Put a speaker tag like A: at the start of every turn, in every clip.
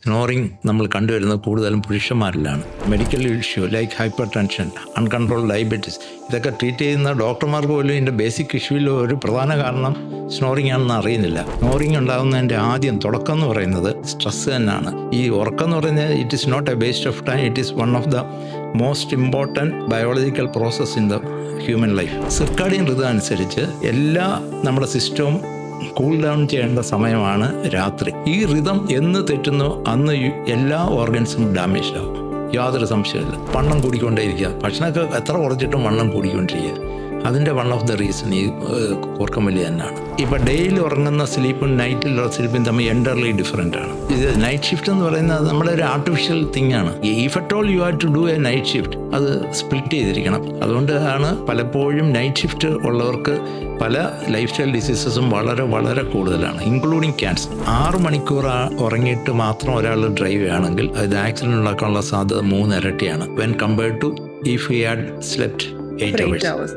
A: Snoring നമ്മൾ കണ്ടുവരുന്നത് കൂടുതലും പുരുഷന്മാരിലാണ്. Medical issue like hypertension, uncontrolled diabetes, ഇതൊക്കെ ട്രീറ്റ് ചെയ്യുന്ന ഡോക്ടർമാർക്ക് പോലും ഇതിൻ്റെ ബേസിക് ഇഷ്യൂവിൽ ഒരു പ്രധാന കാരണം സ്നോറിങ് ആണെന്ന് അറിയുന്നില്ല. സ്നോറിങ് ഉണ്ടാകുന്നതിൻ്റെ തുടക്കം എന്ന് പറയുന്നത് സ്ട്രെസ് തന്നെയാണ്. ഈ ഉറക്കം എന്ന് പറയുന്നത് it is not a waste of time, it is one of the most important biological process in the human life. Circadian ഋതു അനുസരിച്ച് എല്ലാ നമ്മുടെ സിസ്റ്റവും കൂൾ ഡൗൺ ചെയ്യേണ്ട സമയമാണ് രാത്രി. ഈ റിതം എന്ന് തെറ്റുന്നു അന്ന് എല്ലാ ഓർഗൻസും ഡാമേജ് ആവും, യാതൊരു സംശയമില്ല. വണ്ണം കൂടിക്കൊണ്ടേയിരിക്കുക, ഭക്ഷണമൊക്കെ എത്ര കുറച്ചിട്ടും വണ്ണം കൂടിക്കൊണ്ടിരിക്കുക. അതിൻ്റെ വൺ ഓഫ് ദ റീസൺ ഈ ഉറക്കം വലിയ തന്നെയാണ്. ഇപ്പം ഡെയിലി ഉറങ്ങുന്ന സ്ലീപ്പും നൈറ്റിലുള്ള സ്ലീപ്പും തമ്മിൽ എൻ്റർലി ഡിഫറെൻ്റ് ആണ്. ഇത് നൈറ്റ് ഷിഫ്റ്റ് എന്ന് പറയുന്നത് നമ്മുടെ ഒരു ആർട്ടിഫിഷ്യൽ തിങ് ആണ്. If at all you have to do a night shift, അത് സ്പ്ലിറ്റ് ചെയ്തിരിക്കണം. അതുകൊണ്ടാണ് പലപ്പോഴും നൈറ്റ് ഷിഫ്റ്റ് ഉള്ളവർക്ക് പല ലൈഫ് സ്റ്റൈൽ ഡിസീസസും വളരെ വളരെ കൂടുതലാണ്, ഇൻക്ലൂഡിങ് ക്യാൻസർ. 6 മണിക്കൂർ ഉറങ്ങിയിട്ട് മാത്രം ഒരാൾ ഡ്രൈവ് ചെയ്യുകയാണെങ്കിൽ അത് ആക്സിഡൻറ്റ് ഉണ്ടാക്കാനുള്ള സാധ്യത 3 ഇരട്ടിയാണ് when compared to if he had slept 8 hours.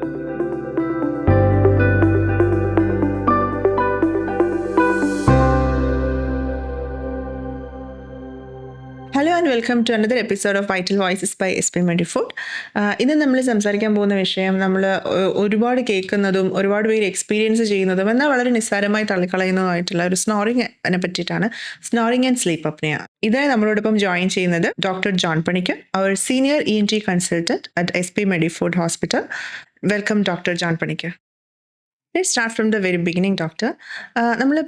B: Hello and welcome to another episode of vital voices by SP Medifood. ഇന്ന് നമ്മൾ സംസാരിക്കാൻ പോകുന്ന വിഷയം നമ്മൾ ഒരുപാട് കേൾക്കുന്നതും ഒരുപാട് പേര് എക്സ്പീരിയൻസ് ചെയ്യുന്നതും എന്നാൽ വളരെ നിസ്സാരമായി തള്ളിക്കളയുന്നതുമായിട്ടുള്ള ഒരു സ്നോറിങ്ങിനെ പറ്റിയിട്ടാണ്. Snoring and sleep apnea. ഇതായി നമ്മളോടൊപ്പം ജോയിൻ ചെയ്യുന്നത് ഡോക്ടർ ജോൺ പണിക്കർ, അവർ senior ENT consultant at SP Medifood hospital. Welcome doctor John Panicker. Let's start from the very beginning doctor. നമ്മൾ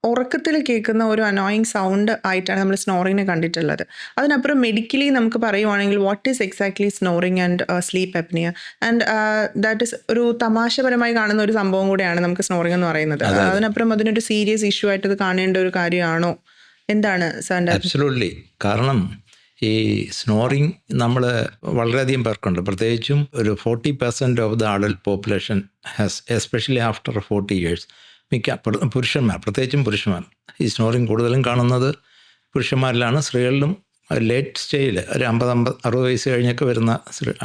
B: ഉറക്കത്തിൽ കേൾക്കുന്ന ഒരു അനോയിങ് സൗണ്ട് ആയിട്ടാണ് നമ്മൾ സ്നോറിങ്ങിനെ കണ്ടിട്ടുള്ളത്. അതിനപ്പുറം മെഡിക്കലി നമുക്ക് പറയുവാണെങ്കിൽ what is exactly snoring and sleep apnea, and that is ഒരു തമാശപരമായി കാണുന്ന ഒരു സംഭവം കൂടെയാണ് നമുക്ക് സ്നോറിങ് എന്ന് പറയുന്നത്. അതിനപ്പുറം അതിനൊരു സീരിയസ് ഇഷ്യൂ ആയിട്ട് ഇത് കാണേണ്ട ഒരു കാര്യമാണോ? എന്താണ് സാറിൻ്റെ?
A: അബ്സല്യൂട്ട്ലി. കാരണം ഈ സ്നോറിങ് നമ്മൾ വളരെയധികം പേർക്കുണ്ട്. പ്രത്യേകിച്ചും ഒരു 40% of the adult population has, especially after 40 years. പുരുഷന്മാർ, പ്രത്യേകിച്ചും പുരുഷന്മാർ. ഈ സ്നോറിങ് കൂടുതലും കാണുന്നത് പുരുഷന്മാരിലാണ്. സ്ത്രീകളിലും ലേറ്റ് സ്റ്റേജിൽ ഒരു 50-60 വയസ്സ് കഴിഞ്ഞൊക്കെ വരുന്ന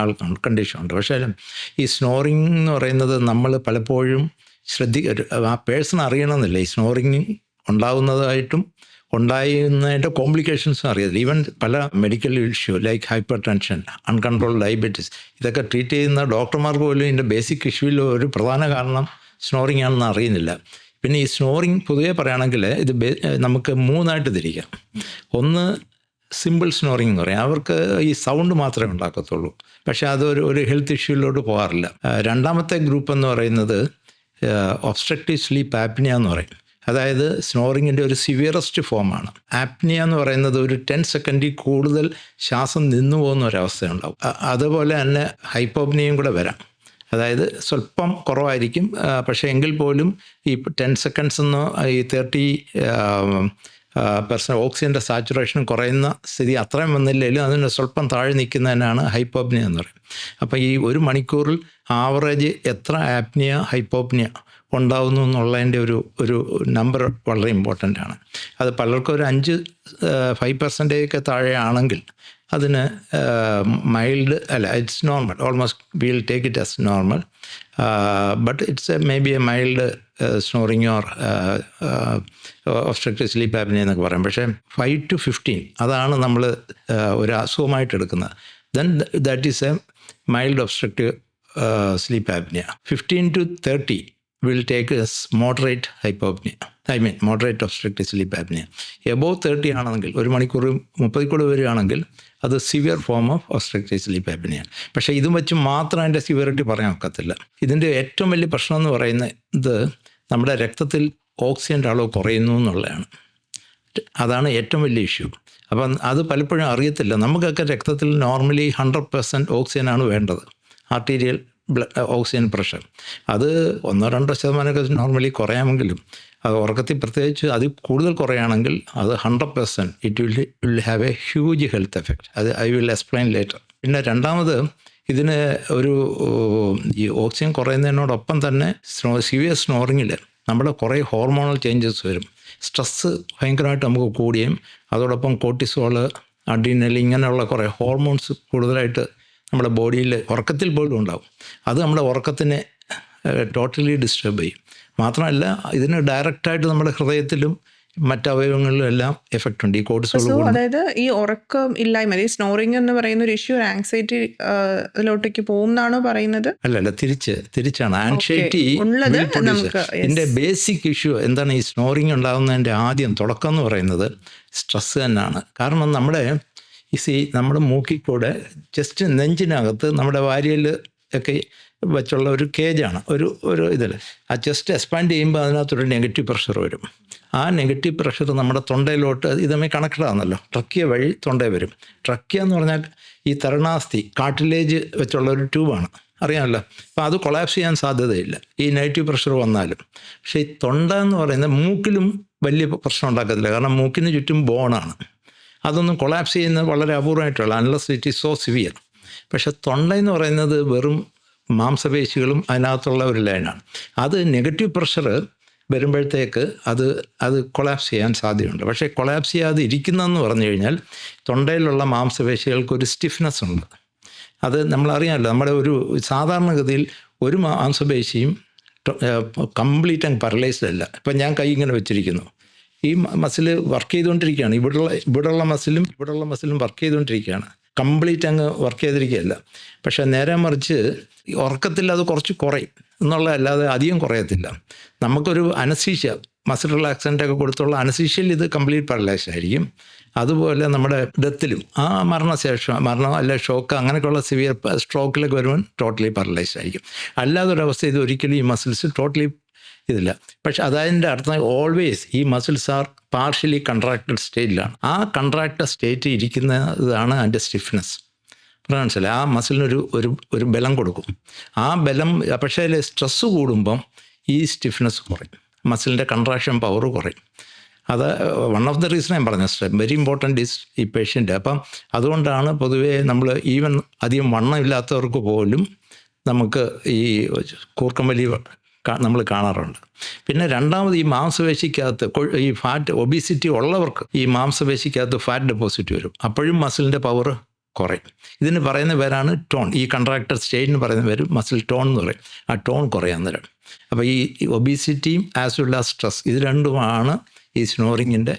A: ആൾക്കാണ് കണ്ടീഷനുണ്ട്. പക്ഷേ ഈ സ്നോറിങ് എന്ന് പറയുന്നത് നമ്മൾ പലപ്പോഴും ആ പേഴ്സൺ അറിയണമെന്നില്ല. ഈ സ്നോറിങ് ഉണ്ടാകുന്നതായിട്ടും ഉണ്ടായിരുന്നതിൻ്റെ കോംപ്ലിക്കേഷൻസും അറിയത്തില്ല. ഈവൻ പല medical issue like hypertension, uncontrolled diabetes, ഇതൊക്കെ ട്രീറ്റ് ചെയ്യുന്ന ഡോക്ടർമാർക്ക് പോലും ഇതിൻ്റെ ബേസിക് ഇഷ്യൂവിൽ ഒരു പ്രധാന കാരണം സ്നോറിങ് ആണെന്ന് അറിയുന്നില്ല. പിന്നെ ഈ സ്നോറിങ് പൊതുവെ പറയുകയാണെങ്കിൽ ഇത് നമുക്ക് 3 തിരിക്കാം. ഒന്ന് സിമ്പിൾ സ്നോറിങ് എന്ന് പറയാം, അവർക്ക് ഈ സൗണ്ട് മാത്രമേ ഉണ്ടാക്കത്തുള്ളൂ, പക്ഷേ അതൊരു ഹെൽത്ത് ഇഷ്യൂയിലോട്ട് പോകാറില്ല. രണ്ടാമത്തെ ഗ്രൂപ്പ് എന്ന് പറയുന്നത് ഒബ്സ്ട്രക്റ്റീവ് സ്ലീപ്പ് ആപ്നിയ എന്ന് പറയും. അതായത് സ്നോറിങ്ങിൻ്റെ ഒരു സിവിയറസ്റ്റ് ഫോമാണ്. ആപ്നിയ എന്ന് പറയുന്നത് ഒരു 10 സെക്കൻഡിൽ കൂടുതൽ ശ്വാസം നിന്നു പോകുന്ന ഒരവസ്ഥയുണ്ടാവും. അതുപോലെ തന്നെ ഹൈപ്പോപ്നിയയും കൂടെ വരാം. അതായത് സ്വല്പം കുറവായിരിക്കും, പക്ഷേ എങ്കിൽ പോലും ഈ 10 seconds എന്നോ ഈ 30% ഓക്സിജൻ്റെ സാച്ചുറേഷൻ കുറയുന്ന സ്ഥിതി അത്രയും വന്നില്ലെങ്കിലും അതിന് സ്വല്പം താഴെ നിൽക്കുന്നതിനാണ് ഹൈപ്പോപ്നിയ എന്ന് പറയും. അപ്പോൾ ഈ 1 മണിക്കൂറിൽ ആവറേജ് എത്ര ആപ്നിയ ഹൈപ്പോപ്നിയ ഉണ്ടാകുന്നു എന്നുള്ളതിൻ്റെ ഒരു നമ്പർ വളരെ ഇമ്പോർട്ടൻ്റ് ആണ്. അത് പലർക്കും ഒരു 5% താഴെ ആണെങ്കിൽ അതിന് മൈൽഡ് അല്ല, it's normal, almost will take it as normal, but it's may be a mild snoring or obstructive sleep apnea എന്നൊക്കെ പറയും. പക്ഷേ 5 to 15 അതാണ് നമ്മൾ ഒരു അസുഖമായിട്ട് എടുക്കുന്നത്. Then that is a mild obstructive sleep apnea. 15 to 30 will take as moderate hypopnea, moderate obstructive sleep apnea. Above 30 ആണെങ്കിൽ 1 മണിക്കൂർ 30 കൂടെ വരികയാണെങ്കിൽ അത് severe form of obstructive sleep apnea. പക്ഷേ ഇതും വെച്ച് മാത്രം അതിൻ്റെ സിവിയറിറ്റി പറയാൻ ഒക്കത്തില്ല. ഇതിൻ്റെ ഏറ്റവും വലിയ പ്രശ്നം എന്ന് പറയുന്നത് നമ്മുടെ രക്തത്തിൽ ഓക്സിജൻ്റെ അളവ് കുറയുന്നു എന്നുള്ളതാണ്. അതാണ് ഏറ്റവും വലിയ ഇഷ്യൂ. അപ്പം അത് പലപ്പോഴും അറിയത്തില്ല. നമുക്കൊക്കെ രക്തത്തിൽ നോർമലി 100% ഓക്സിജനാണ് വേണ്ടത്, ആർട്ടീരിയൽ ഓക്സിജൻ പ്രഷർ. അത് 1-2% നോർമലി കുറയാമെങ്കിലും അത് ഉറക്കത്തിൽ പ്രത്യേകിച്ച് അതിൽ കൂടുതൽ കുറയുകയാണെങ്കിൽ അത് 100% it will have A huge health effect. അത് ഐ വിൽ എക്സ്പ്ലെയിൻ ലേറ്റർ. പിന്നെ രണ്ടാമത് ഇതിന് ഈ ഓക്സിജൻ കുറയുന്നതിനോടൊപ്പം തന്നെ സിവിയർ സ്നോറിങ്ങിൽ നമ്മുടെ കുറേ ഹോർമോണൽ ചേഞ്ചസ് വരും. സ്ട്രെസ്സ് ഭയങ്കരമായിട്ട് നമുക്ക് കൂടുകയും അതോടൊപ്പം കോർട്ടിസോള്, അഡ്രീനൽ, ഇങ്ങനെയുള്ള കുറേ ഹോർമോൺസ് കൂടുതലായിട്ട് നമ്മുടെ ബോഡിയിൽ ഉറക്കത്തിൽ പോലും ഉണ്ടാവും. അത് നമ്മുടെ ഉറക്കത്തിനെ ടോട്ടലി ഡിസ്റ്റർബ് ചെയ്യും. മാത്രമല്ല ഇതിന് ഡയറക്റ്റായിട്ട് നമ്മുടെ ഹൃദയത്തിലും മറ്റവയവങ്ങളിലും എല്ലാം എഫക്റ്റ് ഉണ്ട്. ഈ കോർട്ടിസോൾ
B: സോ അതായത് ഈ ഉറക്കം ഇല്ലായ്മ, ഈ സ്നോറിങ് എന്ന് പറയുന്ന ഒരു ഇഷ്യൂ ആങ്സൈറ്റി അതിലോട്ടേക്ക് പോകുന്നാണോ പറയുന്നത്?
A: അല്ലല്ല, തിരിച്ചാണ്. ആൻഷൈറ്റി
B: ഉള്ളത് നമുക്ക്
A: ഇതിൻ്റെ ബേസിക് ഇഷ്യൂ എന്താണ്? ഈ സ്നോറിങ് ഉണ്ടാകുന്നതിൻ്റെ തുടക്കം എന്ന് പറയുന്നത് സ്ട്രെസ് തന്നെയാണ്. കാരണം നമ്മുടെ മൂക്കിൽ കൂടെ ജസ്റ്റ് നെഞ്ചിനകത്ത് നമ്മുടെ വാരിയൽ ഒക്കെ വെച്ചുള്ള ഒരു കേജാണ്, ഒരു ഇതിൽ ആ ചെസ്റ്റ് എക്സ്പാൻഡ് ചെയ്യുമ്പോൾ അതിനകത്തൊരു നെഗറ്റീവ് പ്രഷർ വരും. ആ നെഗറ്റീവ് പ്രഷർ നമ്മുടെ തൊണ്ടയിലോട്ട് ഇതുമായി കണക്റ്റഡ് ആണല്ലോ, ട്രക്കിയ വഴി തൊണ്ടയിൽ വരും. ട്രക്കിയ എന്ന് പറഞ്ഞാൽ ഈ തരണാസ്ഥി കാർട്ടിലേജ് വെച്ചുള്ള ഒരു ട്യൂബാണ്, അറിയാമല്ലോ. അപ്പോൾ അത് കൊളാപ്സ് ചെയ്യാൻ സാധ്യതയില്ല ഈ നെഗറ്റീവ് പ്രഷർ വന്നാലും. പക്ഷേ ഈ തൊണ്ട എന്ന് പറയുന്നത് മൂക്കിലും വലിയ പ്രശ്നം ഉണ്ടാക്കത്തില്ല, കാരണം മൂക്കിന് ചുറ്റും ബോണാണ്. അതൊന്നും കൊളാപ്സ് ചെയ്യുന്നത് വളരെ അപൂർവമായിട്ടുള്ള, unless it is so severe. പക്ഷേ തൊണ്ട എന്ന് പറയുന്നത് വെറും മാംസപേശികളും അതിനകത്തുള്ള ഒരു ലൈനാണ്. അത് നെഗറ്റീവ് പ്രഷർ വരുമ്പോഴത്തേക്ക് അത് കൊളാപ്സ് ചെയ്യാൻ സാധ്യതയുണ്ട്. പക്ഷേ കൊളാപ്സ് ചെയ്യാതെ ഇരിക്കുന്നതെന്ന് പറഞ്ഞു കഴിഞ്ഞാൽ തൊണ്ടയിലുള്ള മാംസപേശികൾക്ക് ഒരു സ്റ്റിഫ്നെസ് ഉണ്ട്. അത് നമ്മളറിയാമല്ലോ, നമ്മുടെ ഒരു സാധാരണഗതിയിൽ ഒരു മാംസപേശിയും കംപ്ലീറ്റ് അങ്ങ് പാരലൈസ്ഡ് അല്ല. ഇപ്പം ഞാൻ കൈ ഇങ്ങനെ വെച്ചിരിക്കുന്നു, ഈ മസിൽ വർക്ക് ചെയ്തുകൊണ്ടിരിക്കുകയാണ്. ഇവിടെയുള്ള മസിലും വർക്ക് ചെയ്തുകൊണ്ടിരിക്കുകയാണ്, കംപ്ലീറ്റ് അങ്ങ് വർക്ക് ചെയ്തിരിക്കുകയല്ല. പക്ഷേ നേരെ മറിച്ച് ഉറക്കത്തിൽ അത് കുറച്ച് കുറയും എന്നുള്ളതല്ലാതെ അധികം കുറയത്തില്ല. നമുക്കൊരു അനസ്തീഷ്യ, മസിൽ റിലാക്സൻ്റ് ഒക്കെ കൊടുത്തുള്ള അനസ്തീഷ്യയിൽ ഇത് കംപ്ലീറ്റ് പാരലൈസ് ആയിരിക്കും. അതുപോലെ നമ്മുടെ ഡെത്തിലും മരണം അല്ലെ ഷോക്ക് അങ്ങനെയൊക്കെയുള്ള സിവിയർ സ്ട്രോക്കിലൊക്കെ വരുമ്പോൾ ടോട്ടലി പാരലൈസ് ആയിരിക്കും. അല്ലാതൊരവസ്ഥ ഇത് ഒരിക്കലും ഈ മസിൽസ് ടോട്ടലി ഇതില്ല. പക്ഷെ അതിൻ്റെ അർത്ഥം ഓൾവേസ് ഈ മസിൽസ് ആർ പാർഷ്യലി കൺട്രാക്റ്റഡ് സ്റ്റേറ്റിലാണ്. ആ കൺട്രാക്റ്റഡ് സ്റ്റേറ്റ് ഇരിക്കുന്നതാണ് അതിൻ്റെ സ്റ്റിഫ്നെസ്. മനസ്സിലായി? ആ മസിലിനൊരു ഒരു ബലം കൊടുക്കും. ആ ബലം പക്ഷേ അതിൽ സ്ട്രെസ്സ് കൂടുമ്പം ഈ സ്റ്റിഫ്നെസ് കുറയും, മസിലിൻ്റെ കൺട്രാക്ഷൻ പവർ കുറയും. അത് വൺ ഓഫ് ദ റീസൺ ഞാൻ പറഞ്ഞ വെരി ഇമ്പോർട്ടൻ്റ് ഈസ് ഈ പേഷ്യൻ്റ്. അപ്പം അതുകൊണ്ടാണ് പൊതുവേ നമ്മൾ ഈവൻ അധികം വണ്ണമില്ലാത്തവർക്ക് പോലും നമുക്ക് ഈ കൂർക്കം വലി നമ്മൾ കാണാറുണ്ട്. പിന്നെ രണ്ടാമത് ഈ മാംസപേശിക്കകത്ത് ഈ ഫാറ്റ് ഒബീസിറ്റി ഉള്ളവർക്ക് ഈ മാംസപേശിക്കകത്ത് ഫാറ്റ് ഡെപ്പോസിറ്റ് വരും. അപ്പോഴും മസിലിൻ്റെ പവർ കുറയും. ഇതിന് പറയുന്ന പേരാണ് ടോൺ. ഈ കൺട്രാക്റ്റഡ് സ്റ്റേറ്റിന് പറയുന്ന പേര് മസിൽ ടോൺ എന്ന് പറയും. ആ ടോൺ കുറയാൻ നേരം. അപ്പോൾ ഈ ഒബീസിറ്റിയും ആസ് വെൽ ആസ് സ്ട്രെസ്, ഇത് രണ്ടുമാണ് ഈ സ്നോറിങ്ങിൻ്റെ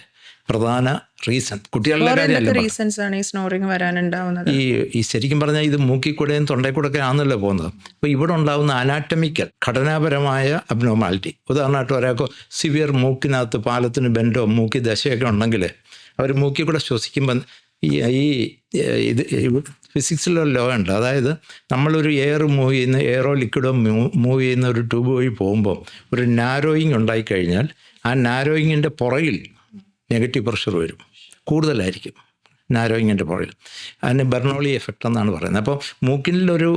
A: പ്രധാന റീസൺ. കുട്ടികളുടെ കാര്യമല്ല, ഈ ശരിക്കും പറഞ്ഞാൽ ഇത് മൂക്കിൽ കൂടെയും തൊണ്ടയിൽ കൂടെ ഒക്കെ ആണല്ലോ പോകുന്നത്. അപ്പോൾ ഇവിടെ ഉണ്ടാകുന്ന അനാറ്റമിക്കൽ ഘടനാപരമായ അബ്നോർമാലിറ്റി, ഉദാഹരണമായിട്ട് ഒരാൾക്ക് സിവിയർ മൂക്കിനകത്ത് പാലത്തിന് ബെൻഡോ മൂക്കി ദശയൊക്കെ ഉണ്ടെങ്കിൽ അവർ മൂക്കിൽ കൂടെ ശ്വസിക്കുമ്പം ഇത് ഫിസിക്സിലൊരു ലോ ഉണ്ട്. അതായത് നമ്മളൊരു എയർ മൂവ് ചെയ്യുന്ന എയറോ ലിക്വിഡോ മൂവ് ചെയ്യുന്ന ഒരു ട്യൂബ് വഴി പോകുമ്പോൾ ഒരു നാരോയിങ് ഉണ്ടായിക്കഴിഞ്ഞാൽ ആ നാരോയിങ്ങിൻ്റെ പുറകിൽ നെഗറ്റീവ് പ്രഷർ വരും, കൂടുതലായിരിക്കും നാരോയിങ്ങിൻ്റെ പുറകിൽ. അതിന് ബെർണോളി എഫക്റ്റ് എന്നാണ് പറയുന്നത്. അപ്പോൾ മൂക്കിലൊരു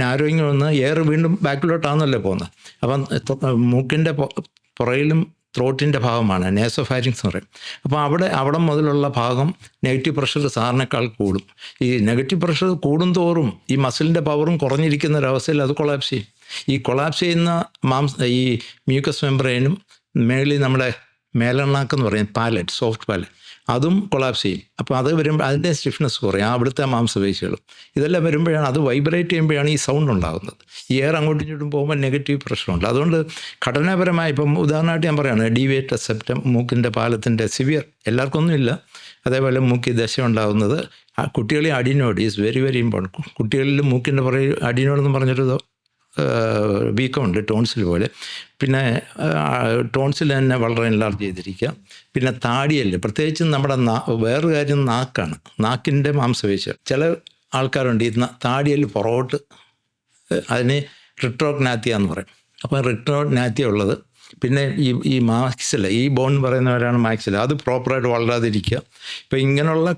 A: നാരോയിങ് വന്ന് എയർ വീണ്ടും ബാക്കിലോട്ടാണല്ലോ പോകുന്നത്. അപ്പം മൂക്കിൻ്റെ പുറകിലും ത്രോട്ടിൻ്റെ ഭാഗമാണ് നേസോഫാരിങ്സ് എന്ന് പറയും. അപ്പോൾ അവിടെ മുതലുള്ള ഭാഗം നെഗറ്റീവ് പ്രഷർ സാറിനേക്കാൾ കൂടും. ഈ നെഗറ്റീവ് പ്രഷർ കൂടും തോറും ഈ മസിലിൻ്റെ പവറും കുറഞ്ഞിരിക്കുന്ന ഒരവസ്ഥയിൽ അത് കൊളാപ്സ് ചെയ്യും. ഈ കൊളാപ്സ് ചെയ്യുന്ന ഈ മ്യൂക്കസ് മെംബ്രെയിനും മേളിൽ നമ്മുടെ മേലെണ്ണാക്കെന്ന് പറയും പാലറ്റ്, സോഫ്റ്റ് പാലറ്റ്, അതും കൊളാപ്സ് ചെയ്യും. അപ്പോൾ അത് വരുമ്പോൾ അതിൻ്റെ സ്റ്റിഫ്നെസ് കുറയും, അവിടുത്തെ മാംസപേശികളും ഇതെല്ലാം വരുമ്പോഴാണ് അത് വൈബ്രേറ്റ് ചെയ്യുമ്പോഴാണ് ഈ സൗണ്ട് ഉണ്ടാകുന്നത്. ഈ എയർ അങ്ങോട്ടും ഇങ്ങോട്ടും പോകുമ്പോൾ നെഗറ്റീവ് പ്രഷറുണ്ട്. അതുകൊണ്ട് ഘടനാപരമായി ഇപ്പം ഉദാഹരണമായിട്ട് ഞാൻ പറയുകയാണ്, ഡീവിയേറ്റഡ് സെപ്റ്റം, മൂക്കിൻ്റെ പാലത്തിൻ്റെ സിവിയർ എല്ലാവർക്കൊന്നും ഇല്ല. അതേപോലെ മൂക്കിൽ ദശ ഉണ്ടാകുന്നത് കുട്ടികളിൽ adenoid is very very important. കുട്ടികളിൽ മൂക്കിൻ്റെ പുറകെ അഡിനോയിഡ് എന്ന് പറഞ്ഞൊരു വീക്കമുണ്ട്, ടോൺസിൽ പോലെ. പിന്നെ ടോൺസിൽ തന്നെ വളരെ എൻലാർജ് ചെയ്തിരിക്കുക. പിന്നെ താടിയല്, പ്രത്യേകിച്ചും നമ്മുടെ വേറൊരു കാര്യം നാക്കാണ്, നാക്കിൻ്റെ മാംസപേശി. ചില ആൾക്കാരുണ്ട് ഈ താടിയല് പുറകോട്ട്, അതിന് റിട്രോഗ്നാത്തിയ എന്ന് പറയും. അപ്പോൾ റിട്രോഗ്നാത്തിയ ഉള്ളത്. പിന്നെ ഈ മാക്സില, ഈ ബോൺ പറയുന്നവരാണ് മാക്സില, അത് പ്രോപ്പറായിട്ട് വളരാതിരിക്കുക. ഇപ്പോൾ ഇങ്ങനെയുള്ള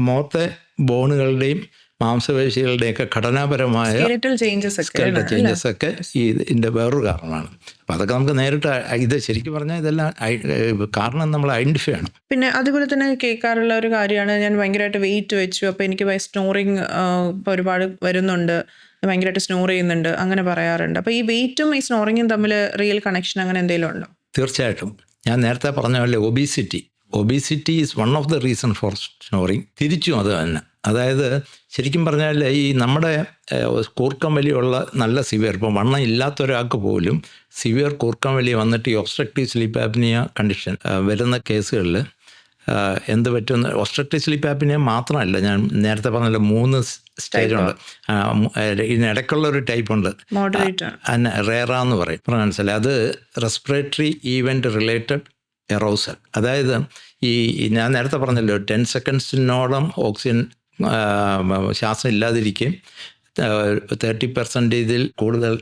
A: മുഖത്തെ ബോണുകളുടെയും മാംസപേശികളുടെയൊക്കെ ഘടനാപരമായ ചേഞ്ചസ് ഒക്കെ ഇതിൻ്റെ വേറൊരു കാരണമാണ്. അപ്പം അതൊക്കെ നമുക്ക് നേരിട്ട് ഇത് ശരിക്കും പറഞ്ഞാൽ ഇതെല്ലാം കാരണം നമ്മൾ ഐഡൻറ്റിഫൈ ആണ്.
B: പിന്നെ അതുപോലെ തന്നെ കേൾക്കാറുള്ള ഒരു കാര്യമാണ്, ഞാൻ ഭയങ്കരമായിട്ട് വെയിറ്റ് വെച്ചു, അപ്പോൾ എനിക്ക് സ്നോറിങ് ഇപ്പോൾ ഒരുപാട് വരുന്നുണ്ട്, ഭയങ്കരമായിട്ട് സ്നോർ ചെയ്യുന്നുണ്ട്, അങ്ങനെ പറയാറുണ്ട്. അപ്പോൾ ഈ വെയിറ്റും ഈ സ്നോറിങ്ങും തമ്മിൽ റിയൽ കണക്ഷൻ അങ്ങനെ എന്തെങ്കിലും ഉണ്ടോ?
A: തീർച്ചയായിട്ടും. ഞാൻ നേരത്തെ പറഞ്ഞ പോലെ obesity is one of the reason for snoring. തിരിച്ചും അത് തന്നെ. അതായത് ശരിക്കും പറഞ്ഞാൽ ഈ നമ്മുടെ കൂർക്കം വലിയുള്ള നല്ല സിവിയർ, ഇപ്പം വണ്ണം ഇല്ലാത്ത ഒരാൾക്ക് പോലും സിവിയർ കൂർക്കം വലി വന്നിട്ട് ഈ ഒബ്സ്ട്രക്റ്റീവ് സ്ലീപ്പ് ആപ്നിയ കണ്ടീഷൻ വരുന്ന കേസുകളിൽ എന്ത് പറ്റുമെന്ന്, ഒബ്സ്ട്രക്റ്റീവ് സ്ലീപ്പ് ആപ്നിയ മാത്രമല്ല, ഞാൻ നേരത്തെ പറഞ്ഞല്ലോ 3 സ്റ്റേജുണ്ട്. ഇതിനിടയ്ക്കുള്ള ഒരു ടൈപ്പ് ഉണ്ട്, റേറ എന്ന് പറയും, മനസ്സിലായി. അത് റെസ്പിറേറ്ററി ഈവൻറ്റ് റിലേറ്റഡ് എറോസൽ. അതായത് ഈ ഞാൻ നേരത്തെ പറഞ്ഞല്ലോ 10 സെക്കൻഡ്സിനോളം ഓക്സിജൻ ശ്വാസം ഇല്ലാതിരിക്കുകയും 30% കൂടുതൽ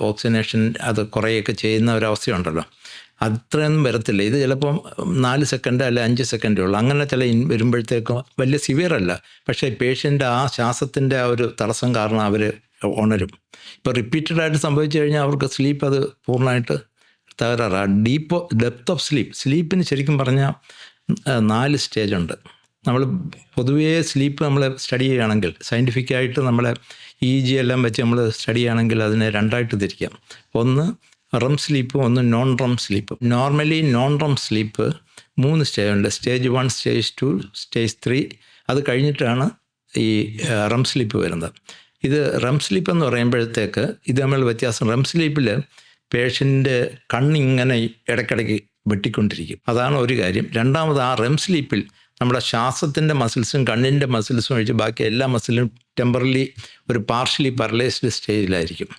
A: ഓക്സിജനേഷൻ അത് കുറേയൊക്കെ ചെയ്യുന്ന ഒരവസ്ഥയുണ്ടല്ലോ, അത്രയൊന്നും വരത്തില്ല. ഇത് ചിലപ്പം 4 സെക്കൻഡ് അല്ല 5 സെക്കൻഡേ ഉള്ളൂ. അങ്ങനെ ചില വരുമ്പോഴത്തേക്കും വലിയ സിവിയർ അല്ല, പക്ഷേ പേഷ്യൻ്റ് ആ ശ്വാസത്തിൻ്റെ ആ ഒരു തടസ്സം കാരണം അവർ ഉണരും. ഇപ്പോൾ റിപ്പീറ്റഡായിട്ട് സംഭവിച്ചു കഴിഞ്ഞാൽ അവർക്ക് സ്ലീപ്പ് അത് പൂർണ്ണമായിട്ട് തകരാറാണ്. ഡെപ്ത് ഓഫ് സ്ലീപ്പിന് ശരിക്കും പറഞ്ഞാൽ 4 സ്റ്റേജുണ്ട്. നമ്മൾ പൊതുവേ സ്ലീപ്പ് നമ്മൾ സ്റ്റഡി ചെയ്യുകയാണെങ്കിൽ, സയൻറ്റിഫിക്കായിട്ട് നമ്മളെ EEG എല്ലാം വെച്ച് നമ്മൾ സ്റ്റഡി ചെയ്യുകയാണെങ്കിൽ അതിനെ 2ആയിട്ട് തിരിക്കാം. ഒന്ന് റം സ്ലീപ്പും ഒന്ന് നോൺ റം സ്ലീപ്പും. നോർമലി നോൺ റം സ്ലീപ്പ് 3 സ്റ്റേജുണ്ട്. Stage 1, stage 2, stage 3. അത് കഴിഞ്ഞിട്ടാണ് ഈ റം സ്ലീപ്പ് വരുന്നത്. ഇത് റം സ്ലീപ്പ് എന്ന് പറയുമ്പോഴത്തേക്ക് ഇത് തമ്മിൽ വ്യത്യാസം. റം സ്ലീപ്പിൽ പേഷ്യൻ്റ് കണ്ണിങ്ങനെ ഇടയ്ക്കിടയ്ക്ക് വെട്ടിക്കൊണ്ടിരിക്കും, അതാണ് ഒരു കാര്യം. രണ്ടാമത് ആ റെം സ്ലീപ്പിൽ നമ്മുടെ ശ്വാസത്തിൻ്റെ മസിൽസും കണ്ണിൻ്റെ മസിൽസും ഒഴിച്ച് ബാക്കി എല്ലാ മസിലും ടെമ്പറലി ഒരു പാർഷ്യലി പാരലൈസ്ഡ് സ്റ്റേജിലായിരിക്കും.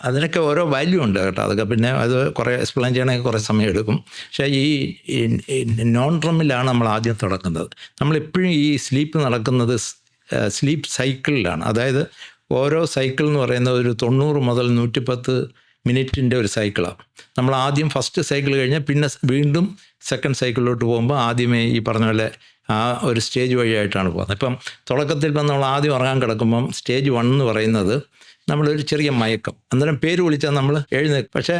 A: അതിനൊക്കെ ഓരോ വാല്യൂ ഉണ്ട് കേട്ടോ. അതൊക്കെ പിന്നെ അത് കുറേ എക്സ്പ്ലെയിൻ ചെയ്യണമെങ്കിൽ കുറേ സമയം എടുക്കും. പക്ഷേ ഈ നോൺ റമ്മിലാണ് നമ്മൾ ആദ്യം തുടങ്ങുന്നത്. നമ്മളെപ്പോഴും ഈ സ്ലീപ്പ് നടക്കുന്നത് സ്ലീപ്പ് സൈക്കിളിലാണ്. അതായത് ഓരോ സൈക്കിൾ എന്ന് പറയുന്നത് ഒരു 90 മുതൽ 110 മിനിറ്റിൻ്റെ ഒരു സൈക്കിളാണ്. നമ്മൾ ആദ്യം ഫസ്റ്റ് സൈക്കിൾ കഴിഞ്ഞാൽ പിന്നെ വീണ്ടും സെക്കൻഡ് സൈക്കിളിലോട്ട് പോകുമ്പോൾ ആദ്യമേ ഈ പറഞ്ഞ പോലെ ആ ഒരു സ്റ്റേജ് വഴിയായിട്ടാണ് പോകുന്നത്. ഇപ്പം തുടക്കത്തിൽ ഇപ്പം നമ്മൾ ആദ്യം ഉറങ്ങാൻ കിടക്കുമ്പം സ്റ്റേജ് 1 എന്ന് പറയുന്നത് നമ്മളൊരു ചെറിയ മയക്കം, അന്നേരം പേര് വിളിച്ചാൽ നമ്മൾ എഴുന്നേൽക്കും. പക്ഷേ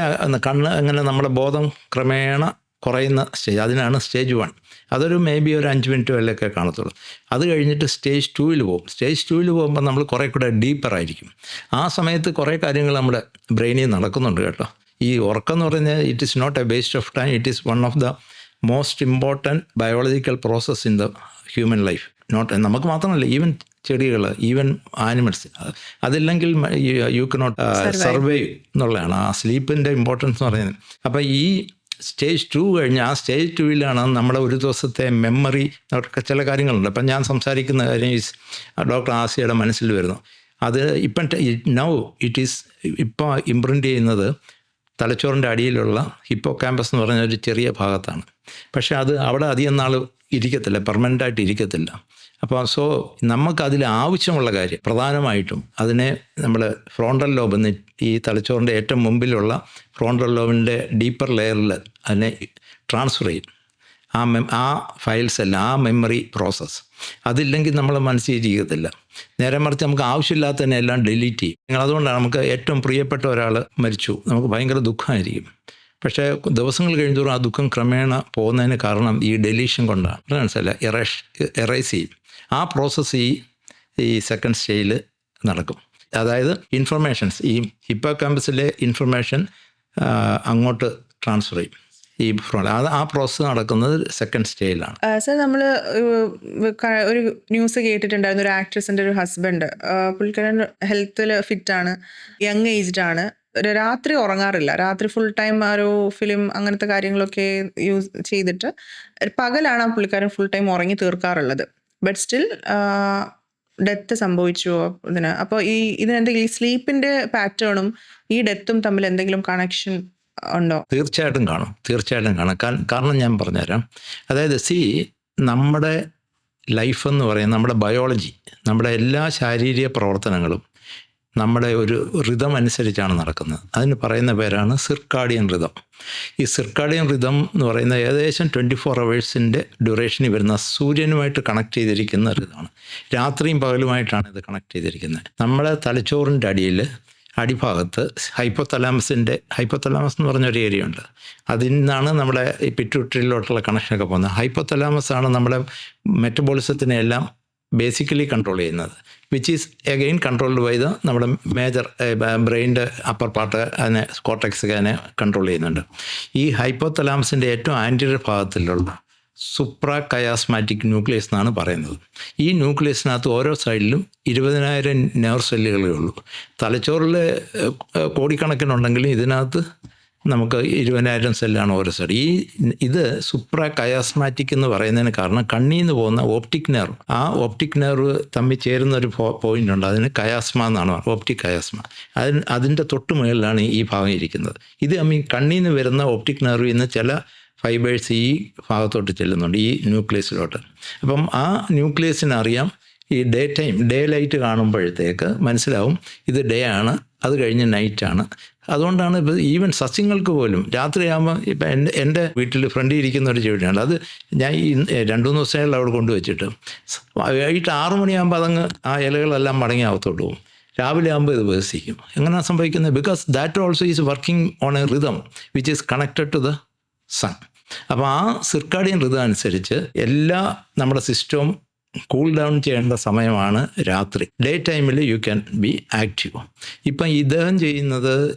A: കണ്ണ് അങ്ങനെ നമ്മുടെ ബോധം ക്രമേണ കുറയുന്ന സ്റ്റേജ്, അതിനാണ് സ്റ്റേജ് 1. അതൊരു മേ ബി ഒരു 5 മിനിറ്റ് വരെയൊക്കെ കാണത്തുള്ളൂ. അത് കഴിഞ്ഞിട്ട് സ്റ്റേജ് 2 പോകും. സ്റ്റേജ് 2 പോകുമ്പോൾ നമ്മൾ കുറേ കൂടെ ഡീപ്പറായിരിക്കും. ആ സമയത്ത് കുറേ കാര്യങ്ങൾ നമ്മുടെ ബ്രെയിനിൽ നടക്കുന്നുണ്ട് കേട്ടോ. ഈ ഉറക്കം എന്ന് പറയുന്നത് it is not a waste of time, it is one of the most important biological process in the human life. നമുക്ക് മാത്രമല്ല, ഈവൻ ചെടികൾ, ഈവൻ ആനിമൽസ്, അതില്ലെങ്കിൽ യു കനോട്ട് സർവൈവ് എന്നുള്ളതാണ് ആ സ്ലീപ്പിൻ്റെ ഇമ്പോർട്ടൻസ് എന്ന് പറയുന്നത്. അപ്പോൾ ഈ സ്റ്റേജ് 2 കഴിഞ്ഞ് ആ സ്റ്റേജ് 2-ലാണ് നമ്മുടെ ഒരു ദിവസത്തെ മെമ്മറി, അവർക്ക് ചില കാര്യങ്ങളുണ്ട്. അപ്പം ഞാൻ സംസാരിക്കുന്ന കാര്യം ഡോക്ടർ ആസിയയുടെ മനസ്സിൽ വരുന്നു. അത് ഇപ്പം നൗ ഇറ്റ് ഈസ് ഇപ്പോൾ ഇംപ്രിൻ്റ് ചെയ്യുന്നത് തലച്ചോറിൻ്റെ അടിയിലുള്ള ഹിപ്പോ ക്യാമ്പസ് എന്ന് പറഞ്ഞ ഒരു ചെറിയ ഭാഗത്താണ്. പക്ഷേ അത് അവിടെ അധികം നാൾ ഇരിക്കത്തില്ല, പെർമനൻ്റായിട്ട് ഇരിക്കത്തില്ല. അപ്പോൾ നമുക്കതിൽ ആവശ്യമുള്ള കാര്യം പ്രധാനമായിട്ടും അതിനെ നമ്മൾ ഫ്രോണ്ടൽ ലോബ്, ഈ തലച്ചോറിൻ്റെ ഏറ്റവും മുമ്പിലുള്ള ഫ്രോണ്ടൽ ലോബിൻ്റെ ഡീപ്പർ ലെയറിൽ അതിനെ ട്രാൻസ്ഫർ ചെയ്യും. ആ ഫയൽസ് എല്ലാം, ആ മെമ്മറി പ്രോസസ്സ് അതില്ലെങ്കിൽ നമ്മൾ മനസ്സിലിരിക്കത്തില്ല. നേരെ മറിച്ച് നമുക്ക് ആവശ്യമില്ലാത്തതിനെ എല്ലാം ഡിലീറ്റ് ചെയ്യും. അതുകൊണ്ടാണ് നമുക്ക് ഏറ്റവും പ്രിയപ്പെട്ട ഒരാൾ മരിച്ചു, നമുക്ക് ഭയങ്കര ദുഃഖമായിരിക്കും. പക്ഷേ ദിവസങ്ങൾ കഴിഞ്ഞോറും ആ ദുഃഖം ക്രമേണ പോകുന്നതിന് കാരണം ഈ ഡെലീഷൻ കൊണ്ടാണ്. മനസ്സിലായില്ല, എറേസ് ചെയ്യും. ആ പ്രോസസ്സ് ഈ സെക്കൻഡ് സ്റ്റേജിൽ നടക്കും. അതായത് ഇൻഫർമേഷൻസ്, ഈ ഹിപ്പോ ക്യാമ്പസിലെ ഇൻഫർമേഷൻ അങ്ങോട്ട് ട്രാൻസ്ഫർ ചെയ്യും. ആ പ്രോസസ്സ് നടക്കുന്നത് സെക്കൻഡ് സ്റ്റേജിലാണ്.
B: സർ, നമ്മൾ ഒരു ന്യൂസ് കേട്ടിട്ടുണ്ടായിരുന്നു, ഒരു ആക്ട്രസിൻ്റെ ഒരു ഹസ്ബൻഡ്, പുള്ളിക്കാരൻ ഹെൽത്തിൽ ഫിറ്റാണ്, യങ് ഏജ്ഡ് ആണ്, രാത്രി ഉറങ്ങാറില്ല, രാത്രി ഫുൾ ടൈം ഒരു ഫിലിം അങ്ങനത്തെ കാര്യങ്ങളൊക്കെ യൂസ് ചെയ്തിട്ട് പകലാണ് ആ പുള്ളിക്കാരൻ ഫുൾ ടൈം ഉറങ്ങി തീർക്കാറുള്ളത്. ബട്ട് സ്റ്റിൽ ഡെത്ത് സംഭവിച്ചു ഇതിന്. അപ്പോൾ ഇതിനെന്തെങ്കിലും ഈ സ്ലീപ്പിൻ്റെ പാറ്റേണും ഈ ഡെത്തും തമ്മിൽ എന്തെങ്കിലും കണക്ഷൻ ഉണ്ടോ?
A: തീർച്ചയായിട്ടും കാണും. കാരണം ഞാൻ പറഞ്ഞുതരാം. അതായത് നമ്മുടെ ലൈഫ് എന്ന് പറയുന്നത്, നമ്മുടെ ബയോളജി, നമ്മുടെ എല്ലാ ശാരീരിക പ്രവർത്തനങ്ങളും നമ്മുടെ ഒരു റിതം അനുസരിച്ചാണ് നടക്കുന്നത്. അതിന് പറയുന്ന പേരാണ് സിർക്കാഡിയൻ റിതം. ഈ സിർക്കാഡിയൻ റിതം എന്ന് പറയുന്നത് ഏകദേശം 24 അവേഴ്സിൻ്റെ ഡ്യൂറേഷനിൽ വരുന്ന സൂര്യനുമായിട്ട് കണക്ട് ചെയ്തിരിക്കുന്ന റിതമാണ്. രാത്രിയും പകലുമായിട്ടാണ് ഇത് കണക്ട് ചെയ്തിരിക്കുന്നത്. നമ്മുടെ തലച്ചോറിൻ്റെ അടിഭാഗത്ത് ഹൈപ്പോതലാമസ് എന്ന് പറഞ്ഞൊരു ഏരിയ ഉണ്ട്. അതിൽ നിന്നാണ് നമ്മുടെ ഈ പിറ്റ്യൂട്ടറിയിലോട്ടുള്ള കണക്ഷനൊക്കെ പോകുന്നത്. ഹൈപ്പോതലാമസ് ആണ് നമ്മുടെ മെറ്റബോളിസത്തിനെ എല്ലാം ബേസിക്കലി കൺട്രോൾ ചെയ്യുന്നത്, which is again controlled by നമ്മുടെ മേജർ ബ്രെയിൻ്റെ അപ്പർ പാർട്ട്, അതിനെ കോർട്ടെക്സ് അതിനെ കൺട്രോൾ ചെയ്യുന്നുണ്ട്. ഈ ഹൈപ്പോതലാമസിൻ്റെ ഏറ്റവും ആൻറ്റീരിയർ ഭാഗത്തിലുള്ള സുപ്രാ കയാസ്മാറ്റിക് ന്യൂക്ലിയസ് എന്നാണ് പറയുന്നത്. ഈ ന്യൂക്ലിയസിനകത്ത് ഓരോ സൈഡിലും 20,000 നെർവ് സെല്ലുകളേ ഉള്ളൂ. തലച്ചോറിൽ കോടിക്കണക്കിനുണ്ടെങ്കിലും ഇതിനകത്ത് നമുക്ക് 20,000 സെല്ലാണ് ഓരോ സൈഡ്. ഇത് സുപ്രാ കയാസ്മാറ്റിക് എന്ന് പറയുന്നതിന് കാരണം കണ്ണിൽ നിന്ന് പോകുന്ന ഓപ്റ്റിക് നെർവ്, ആ ഓപ്റ്റിക് നെർവ് തമ്മിൽ ചേരുന്ന ഒരു പോയിന്റ് ഉണ്ട്, അതിന് കയാസ്മ എന്നാണ് പറയുന്നത്, ഓപ്റ്റിക് കയാസ്മ. അതിൻ്റെ തൊട്ട് മുകളിലാണ് ഈ ഭാഗം ഇരിക്കുന്നത്. ഇത് കണ്ണിൽ നിന്ന് വരുന്ന ഓപ്റ്റിക് നെർവിൽ നിന്ന് ചില ഫൈബേഴ്സ് ഈ ഭാഗത്തോട്ട് ചെല്ലുന്നുണ്ട്, ഈ ന്യൂക്ലിയസിലോട്ട്. അപ്പം ആ ന്യൂക്ലിയസിനറിയാം ഈ ഡേ ലൈറ്റ് കാണുമ്പോഴത്തേക്ക് മനസ്സിലാവും ഇത് ഡേ ആണ്, അത് കഴിഞ്ഞ് നൈറ്റാണ്. അതുകൊണ്ടാണ് ഇപ്പോൾ ഈവൻ സസ്യങ്ങൾക്ക് പോലും രാത്രിയാകുമ്പോൾ ഇപ്പം എൻ്റെ വീട്ടിൽ ഫ്രണ്ടിൽ ഇരിക്കുന്ന ഒരു ചെടിയാണ്, അത് ഞാൻ ഈ 2-3 ദിവസങ്ങളിൽ അവിടെ കൊണ്ടുവച്ചിട്ട് വൈകിട്ട് 6 മണിയാകുമ്പോൾ അതങ്ങ് ആ ഇലകളെല്ലാം മടങ്ങി അകത്തോട്ട് പോകും. രാവിലെ ആകുമ്പോൾ ഇത് വികസിക്കും. എങ്ങനെയാണ് സംഭവിക്കുന്നത്? Because that also is working on a rhythm which is connected to the sun. അപ്പോൾ ആ സിർക്കാഡിയൻ റിതം അനുസരിച്ച് എല്ലാ നമ്മുടെ സിസ്റ്റവും കൂൾ ഡൗൺ ചെയ്യേണ്ട സമയമാണ് രാത്രി. ഡേ ടൈമിൽ യു ക്യാൻ ബി ആക്റ്റീവ്. ഇപ്പം ഇദ്ദേഹം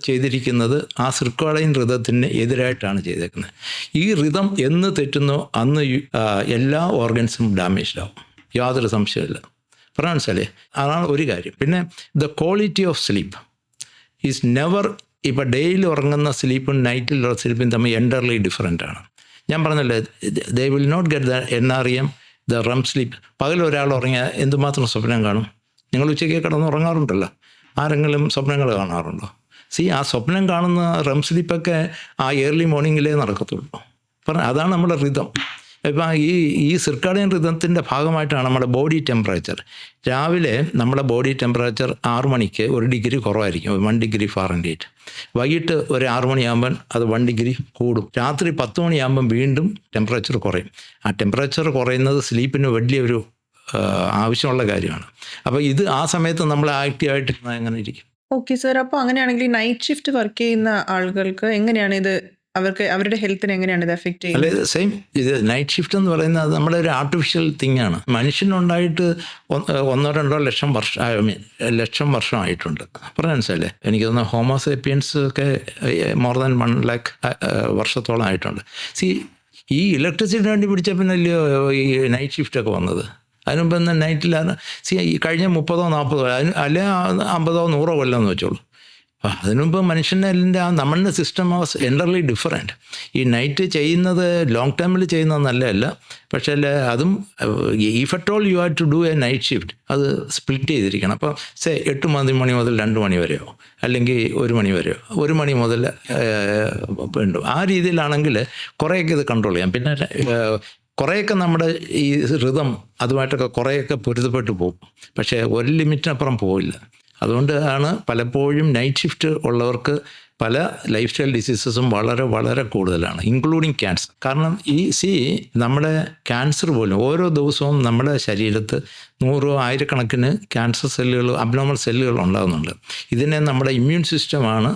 A: ചെയ്തിരിക്കുന്നത് ആ സിർക്കാഡിയൻ റിതത്തിന് എതിരായിട്ടാണ് ചെയ്തേക്കുന്നത്. ഈ റിതം എന്ന് തെറ്റുന്നോ അന്ന് എല്ലാ ഓർഗൻസും ഡാമേജ്ഡ് ആവും, യാതൊരു സംശയമില്ല. പറഞ്ഞാൽ മനസ്സിലേ, അതാണ് ഒരു കാര്യം. പിന്നെ the quality of sleep is never, ഇപ്പോൾ ഡേയിൽ ഉറങ്ങുന്ന സ്ലീപ്പും നൈറ്റിലുള്ള സ്ലീപ്പും തമ്മിൽ എൻ്റർലി ഡിഫറെൻ്റ് ആണ്. ഞാൻ പറഞ്ഞല്ലേ, ദേ വിൽ നോട്ട് ഗെറ്റ് എന്നറിയാം ദ റം സ്ലീപ്പ്. പകൽ ഒരാൾ ഉറങ്ങിയാൽ എന്തുമാത്രം സ്വപ്നം കാണും? നിങ്ങൾ ഉച്ചയ്ക്ക് കിടന്ന് ഉറങ്ങാറുണ്ടല്ലോ, ആരെങ്കിലും സ്വപ്നങ്ങൾ കാണാറുണ്ടോ? ആ സ്വപ്നം കാണുന്ന റം സ്ലീപ്പൊക്കെ ആ ഏർലി മോർണിംഗിലേ നടക്കത്തുള്ളൂ. അതാണ് നമ്മുടെ റിതം. ഇപ്പം ഈ സിർക്കാഡിയൻ റിതത്തിൻ്റെ ഭാഗമായിട്ടാണ് നമ്മുടെ ബോഡി ടെമ്പറേച്ചർ. രാവിലെ നമ്മുടെ ബോഡി ടെമ്പറേച്ചർ 6 മണിക്ക് 1 ഡിഗ്രി കുറവായിരിക്കും, 1 ഡിഗ്രി ഫാരൻഹീറ്റ്. വൈകിട്ട് ഒരു 6 മണിയാകുമ്പം അത് 1 ഡിഗ്രി കൂടും. രാത്രി 10 മണിയാകുമ്പം വീണ്ടും ടെമ്പറേച്ചർ കുറയും. ആ ടെമ്പറേച്ചർ കുറയുന്നത് സ്ലീപ്പിന് വലിയൊരു ആവശ്യമുള്ള കാര്യമാണ്. അപ്പോൾ ആ സമയത്ത് നമ്മൾ ആക്റ്റീവായിട്ട് എങ്ങനെ ഇരിക്കും?
B: ഓക്കെ സർ, അപ്പോൾ അങ്ങനെയാണെങ്കിൽ നൈറ്റ് ഷിഫ്റ്റ് വർക്ക് ചെയ്യുന്ന ആളുകൾക്ക് എങ്ങനെയാണ് ഇത്, അവരുടെ ഹെൽത്തിന് എങ്ങനെയാണ് ഇത് എഫക്റ്റ് ചെയ്യുന്നത്?
A: അല്ലെ സെയിം. ഇത് നൈറ്റ് ഷിഫ്റ്റ് എന്ന് പറയുന്നത് നമ്മുടെ ഒരു ആർട്ടിഫിഷ്യൽ തിങ് ആണ്. മനുഷ്യനുണ്ടായിട്ട് 1-2 ലക്ഷം വർഷമായിട്ടുണ്ട്. പറഞ്ഞ മനസ്സിലല്ലേ? എനിക്ക് തോന്നുന്നു ഹോമോസേപ്പിയൻസ് ഒക്കെ മോർ ദാൻ 1 lakh വർഷത്തോളം ആയിട്ടുണ്ട്. ഈ ഇലക്ട്രിസിറ്റി കണ്ടുപിടിച്ച പിന്നെ അല്ലയോ ഈ നൈറ്റ് ഷിഫ്റ്റൊക്കെ വന്നത്. അതിന് മുമ്പ് തന്നെ നൈറ്റിലാണ്. ഈ കഴിഞ്ഞ 30-40 അല്ലെ 50-100 കൊല്ലം എന്ന് വെച്ചോളൂ. അപ്പം അതിനുമുമ്പ് മനുഷ്യൻ്റെ നമ്മളുടെ സിസ്റ്റം വാസ് എൻ്റർലി ഡിഫറെൻറ്റ്. ഈ നൈറ്റ് ചെയ്യുന്നത് ലോങ് ടൈമിൽ ചെയ്യുന്നത് നല്ലതല്ല. പക്ഷേ അതും if at all you have to do a night shift, അത് സ്പ്ലിറ്റ് ചെയ്തിരിക്കണം. അപ്പോൾ 8 മണി മുതൽ 2 മണി വരെയോ, അല്ലെങ്കിൽ 1 മണി വരെയോ, 1 മണി മുതൽ ഉണ്ട്. ആ രീതിയിലാണെങ്കിൽ കുറേയൊക്കെ ഇത് കൺട്രോൾ ചെയ്യാം. പിന്നെ കുറേയൊക്കെ നമ്മുടെ ഈ റിതം അതുമായിട്ടൊക്കെ കുറേയൊക്കെ പൊരുത്തപ്പെട്ടു പോകും. പക്ഷേ ഒരു ലിമിറ്റിനപ്പുറം പോവില്ല. അതുകൊണ്ടാണ് പലപ്പോഴും നൈറ്റ് ഷിഫ്റ്റ് ഉള്ളവർക്ക് പല ലൈഫ് സ്റ്റൈൽ ഡിസീസസും വളരെ വളരെ കൂടുതലാണ്, ഇൻക്ലൂഡിങ് ക്യാൻസർ. കാരണം നമ്മുടെ ക്യാൻസർ പോലും ഓരോ ദിവസവും നമ്മുടെ ശരീരത്ത് 100,000 ക്യാൻസർ സെല്ലുകൾ, അബ്നോർമൽ സെല്ലുകൾ ഉണ്ടാകുന്നുണ്ട്. ഇതിനെ നമ്മുടെ ഇമ്മ്യൂൺ സിസ്റ്റമാണ്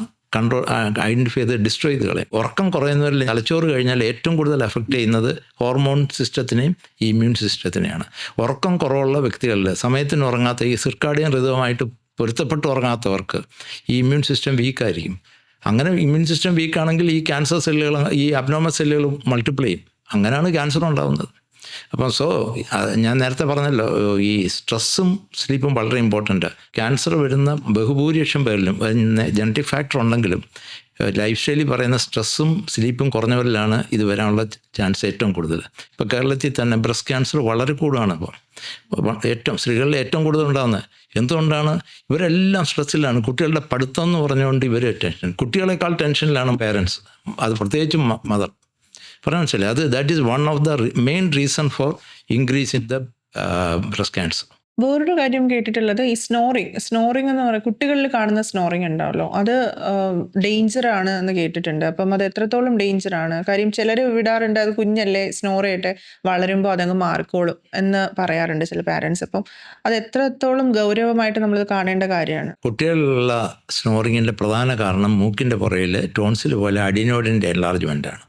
A: ഐഡൻറ്റിഫൈ ചെയ്ത് ഡിസ്ട്രോയ് ചെയ്ത് കളയും. ഉറക്കം കുറയുന്നവരിൽ തലച്ചോറ് കഴിഞ്ഞാൽ ഏറ്റവും കൂടുതൽ എഫക്റ്റ് ചെയ്യുന്നത് ഹോർമോൺ സിസ്റ്റത്തിനെയും ഈ ഇമ്മ്യൂൺ സിസ്റ്റത്തിനെയാണ്. ഉറക്കം കുറവുള്ള വ്യക്തികളിൽ സമയത്തിന് ഉറങ്ങാത്ത ഈ സിർക്കാഡിയൻ റിതവുമായിട്ട് പൊരുത്തപ്പെട്ട് ഉറങ്ങാത്തവർക്ക് ഈ ഇമ്മ്യൂൺ സിസ്റ്റം വീക്കായിരിക്കും. അങ്ങനെ ഇമ്മ്യൂൺ സിസ്റ്റം വീക്കാണെങ്കിൽ ഈ ക്യാൻസർ സെല്ലുകൾ, ഈ അബ്നോർമൽ സെല്ലുകൾ മൾട്ടിപ്ലൈ ചെയ്യും. അങ്ങനെയാണ് ക്യാൻസർ ഉണ്ടാകുന്നത്. അപ്പം ഞാൻ നേരത്തെ പറഞ്ഞല്ലോ, ഈ സ്ട്രെസ്സും സ്ലീപ്പും വളരെ ഇമ്പോർട്ടൻ്റ്. ക്യാൻസർ വരുന്ന ബഹുഭൂരിപക്ഷം പേരിലും ജനറ്റിക് ഫാക്ടർ ഉണ്ടെങ്കിലും ലൈഫ് സ്റ്റൈലിൽ പറയുന്ന സ്ട്രെസ്സും സ്ലീപ്പും കുറഞ്ഞവരിലാണ് ഇത് വരാനുള്ള ചാൻസ് ഏറ്റവും കൂടുതൽ. ഇപ്പോൾ കേരളത്തിൽ തന്നെ ബ്രസ്റ്റ് ക്യാൻസർ വളരെ കൂടുതലാണ്. ഇപ്പോൾ സ്ത്രീകളിൽ ഏറ്റവും കൂടുതൽ ഉണ്ടാകുന്നത് എന്തുകൊണ്ടാണ്? ഇവരെല്ലാം സ്ട്രെസ്സിലാണ്. കുട്ടികളുടെ പഠിത്തം എന്ന് പറഞ്ഞുകൊണ്ട് ഇവർ കുട്ടികളെക്കാൾ ടെൻഷനിലാണ് പേരൻസ്, അത് പ്രത്യേകിച്ചും മദർ. പറഞ്ഞാൽ മനസ്സിലായി, that is one of the main reason four increase in the breast cancer.
B: വേറൊരു കാര്യം കേട്ടിട്ടുള്ളത് ഈ സ്നോറിങ് എന്ന് പറയുന്നത്, കുട്ടികളിൽ കാണുന്ന സ്നോറിങ് ഉണ്ടാവല്ലോ, അത് ഡേഞ്ചർ ആണ് എന്ന് കേട്ടിട്ടുണ്ട്. അപ്പം അത് എത്രത്തോളം ഡേഞ്ചർ ആണ്? കാര്യം ചിലർ വിടാറുണ്ട്, അത് കുഞ്ഞല്ലേ സ്നോർ ചെയ്യട്ടെ, വളരുമ്പോൾ അതങ്ങ് മാറിക്കോളും എന്ന് പറയാറുണ്ട് ചില പാരൻസ്. അപ്പം അത് എത്രത്തോളം ഗൗരവമായിട്ട് നമ്മൾ കാണേണ്ട കാര്യമാണ്?
A: കുട്ടികളിലുള്ള സ്നോറിങ്ങിൻ്റെ പ്രധാന കാരണം മൂക്കിൻ്റെ പുറയിൽ ടോൺസിൽ പോലെ അഡിനോയിഡിൻ്റെ എൻലാർജ്മെൻ്റ് ആണ്.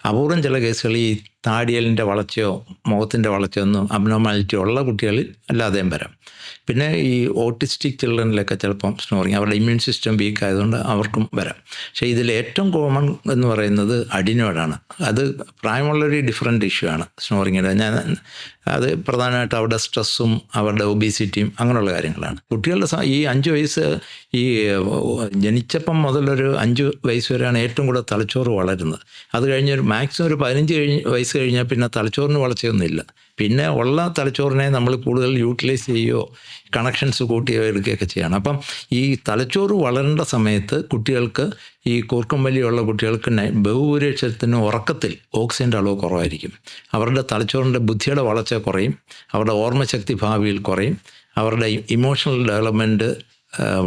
A: അപൂർവം ചില കേസുകൾ ഈ താടിയലിൻ്റെ വളർച്ചയോ മുഖത്തിൻ്റെ വളർച്ചയോ ഒന്നും അബ്നോർമാലിറ്റി ഉള്ള കുട്ടികളിൽ അല്ലാതെയും വരാം. പിന്നെ ഈ ഓട്ടിസ്റ്റിക് ചിൽഡ്രനിലൊക്കെ ചിലപ്പം സ്നോറിങ് അവരുടെ ഇമ്മ്യൂൺ സിസ്റ്റം വീക്ക് ആയതുകൊണ്ട് അവർക്കും വരാം. പക്ഷേ ഇതിൽ ഏറ്റവും കോമൺ എന്ന് പറയുന്നത് അഡിനോയിഡാണ്. അത് പ്രായമുള്ളൊരു ഡിഫറെൻറ്റ് ഇഷ്യൂ ആണ് സ്നോറിങ്ങിൻ്റെ. അത് പ്രധാനമായിട്ട് അവരുടെ സ്ട്രെസ്സും അവരുടെ ഒബീസിറ്റിയും അങ്ങനെയുള്ള കാര്യങ്ങളാണ്. കുട്ടികളുടെ ഈ 5 വയസ്സ് ഈ ജനിച്ചപ്പം മുതലൊരു 5 വയസ്സ് വരെയാണ് ഏറ്റവും കൂടുതൽ തലച്ചോറ് വളരുന്നത്. അത് കഴിഞ്ഞ് മാക്സിമം ഒരു 15 വയസ്സ് കഴിഞ്ഞാൽ പിന്നെ തലച്ചോറിന് വളർച്ചയൊന്നുമില്ല. പിന്നെ ഉള്ള തലച്ചോറിനെ നമ്മൾ കൂടുതൽ യൂട്ടിലൈസ് ചെയ്യുകയോ കണക്ഷൻസ് കൂട്ടുകയോ എടുക്കുകയൊക്കെ ചെയ്യണം. അപ്പം ഈ തലച്ചോറ് വളരേണ്ട സമയത്ത് കുട്ടികൾക്ക് ഈ കൂർക്കം വലിയുള്ള കുട്ടികൾക്ക് ബഹുഭൂരിപക്ഷത്തിന് ഉറക്കത്തിൽ ഓക്സിജൻ്റെ അളവ് കുറവായിരിക്കും. അവരുടെ തലച്ചോറിൻ്റെ ബുദ്ധിയുടെ വളർച്ച കുറയും, അവരുടെ ഓർമ്മശക്തി ഭാവിയിൽ കുറയും, അവരുടെ ഇമോഷണൽ ഡെവലപ്മെൻറ്റ്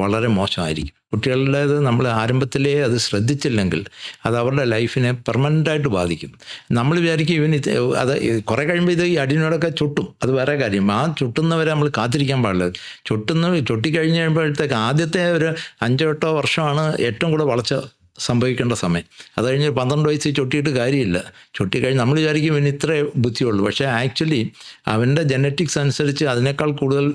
A: വളരെ മോശമായിരിക്കും. കുട്ടികളുടേത് നമ്മൾ ആരംഭത്തിലേ അത് ശ്രദ്ധിച്ചില്ലെങ്കിൽ അത് അവരുടെ ലൈഫിനെ പെർമനൻ്റായിട്ട് ബാധിക്കും. നമ്മൾ വിചാരിക്കും അത് കുറേ കഴിയുമ്പോൾ ഇത് ഈ അടിനോടൊക്കെ ചുട്ടും, അത് വേറെ കാര്യം. ആ ചുട്ടുന്നവരെ നമ്മൾ കാത്തിരിക്കാൻ പാടില്ല. ചുട്ടിക്കഴിഞ്ഞ് കഴിയുമ്പോഴത്തേക്ക് ആദ്യത്തെ ഒരു 5-8 വർഷമാണ് ഏറ്റവും കൂടുതൽ വളർച്ച സംഭവിക്കേണ്ട സമയം. അത് കഴിഞ്ഞ് 12 വയസ്സിൽ ചൊട്ടിയിട്ട് കാര്യമില്ല. ചൊട്ടി കഴിഞ്ഞ് നമ്മൾ വിചാരിക്കും ഇവന് ഇത്രേ ബുദ്ധിയുള്ളൂ. പക്ഷേ ആക്ച്വലി അവൻ്റെ ജനറ്റിക്സ് അനുസരിച്ച് അതിനേക്കാൾ കൂടുതൽ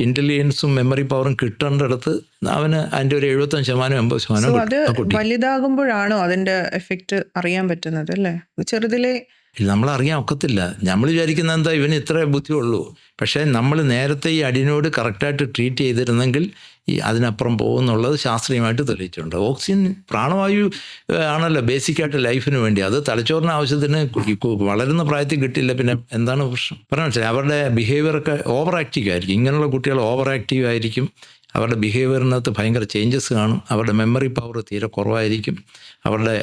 A: ഇൻ്റലിജൻസും മെമ്മറി പവറും കിട്ടേണ്ടടുത്ത് അവന് അതിൻ്റെ ഒരു 75%-80%
B: അത് വലുതാകുമ്പോഴാണോ അതിൻ്റെ എഫക്റ്റ് അറിയാൻ പറ്റുന്നത് അല്ലേ? ചെറുതിലെ
A: നമ്മളറിയാൻ ഒക്കത്തില്ല. നമ്മൾ വിചാരിക്കുന്നത് എന്താ ഇവന് ഇത്രേ ബുദ്ധിയുള്ളൂ. പക്ഷേ നമ്മൾ നേരത്തെ ഈ അടിനോട് കറക്റ്റായിട്ട് ട്രീറ്റ് ചെയ്തിരുന്നെങ്കിൽ ഈ അതിനപ്പുറം പോകുന്നുള്ളത് ശാസ്ത്രീയമായിട്ട് തെളിയിച്ചിട്ടുണ്ട്. ഓക്സിജൻ പ്രാണവായു ആണല്ലോ ബേസിക്കായിട്ട് ലൈഫിന് വേണ്ടി. അത് തലച്ചോറിന് ആവശ്യത്തിന് വളരുന്ന പ്രായത്തിൽ കിട്ടില്ല. പിന്നെ എന്താണ് പ്രശ്നം പറഞ്ഞാൽ മനസ്സിലായി. അവരുടെ ബിഹേവിയറൊക്കെ ഓവർ ആക്റ്റീവ് ആയിരിക്കും. ഇങ്ങനെയുള്ള കുട്ടികൾ ഓവർ ആക്റ്റീവ് ആയിരിക്കും. അവരുടെ ബിഹേവിയറിനകത്ത് ഭയങ്കര ചേഞ്ചസ് കാണും. അവരുടെ മെമ്മറി പവർ തീരെ കുറവായിരിക്കും. അവരുടെ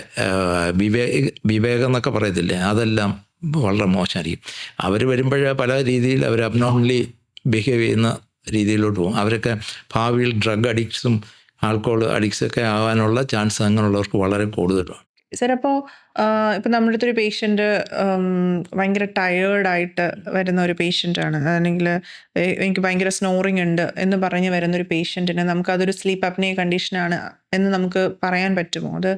A: വിവേകം എന്നൊക്കെ പറയത്തില്ലേ, അതെല്ലാം വളരെ മോശമായിരിക്കും. അവർ വരുമ്പോഴേ പല രീതിയിൽ അവർ അബ്നോർമലി ബിഹേവ് ചെയ്യുന്ന രീതിയിലോട്ട് പോകും. അവരൊക്കെ ഭാവിയിൽ ഡ്രഗ് അഡിക്ട്സും ആൽക്കഹോൾ അഡിക്ട്സൊക്കെ ആവാനുള്ള ചാൻസ് അങ്ങനെയുള്ളവർക്ക് വളരെ കൂടുതലാണ്.
B: സാർ, അപ്പോൾ ഇപ്പം നമ്മുടെ അടുത്തൊരു പേഷ്യൻ്റ് ഭയങ്കര ടയേർഡായിട്ട് വരുന്ന ഒരു പേഷ്യൻ്റാണ്, അല്ലെങ്കിൽ എനിക്ക് ഭയങ്കര സ്നോറിങ് ഉണ്ട് എന്ന് പറഞ്ഞ് വരുന്നൊരു പേഷ്യൻറ്റിന് നമുക്കതൊരു സ്ലീപ്പ് അപ്നിയ കണ്ടീഷനാണ് എന്ന് നമുക്ക് പറയാൻ പറ്റുമോ? അത്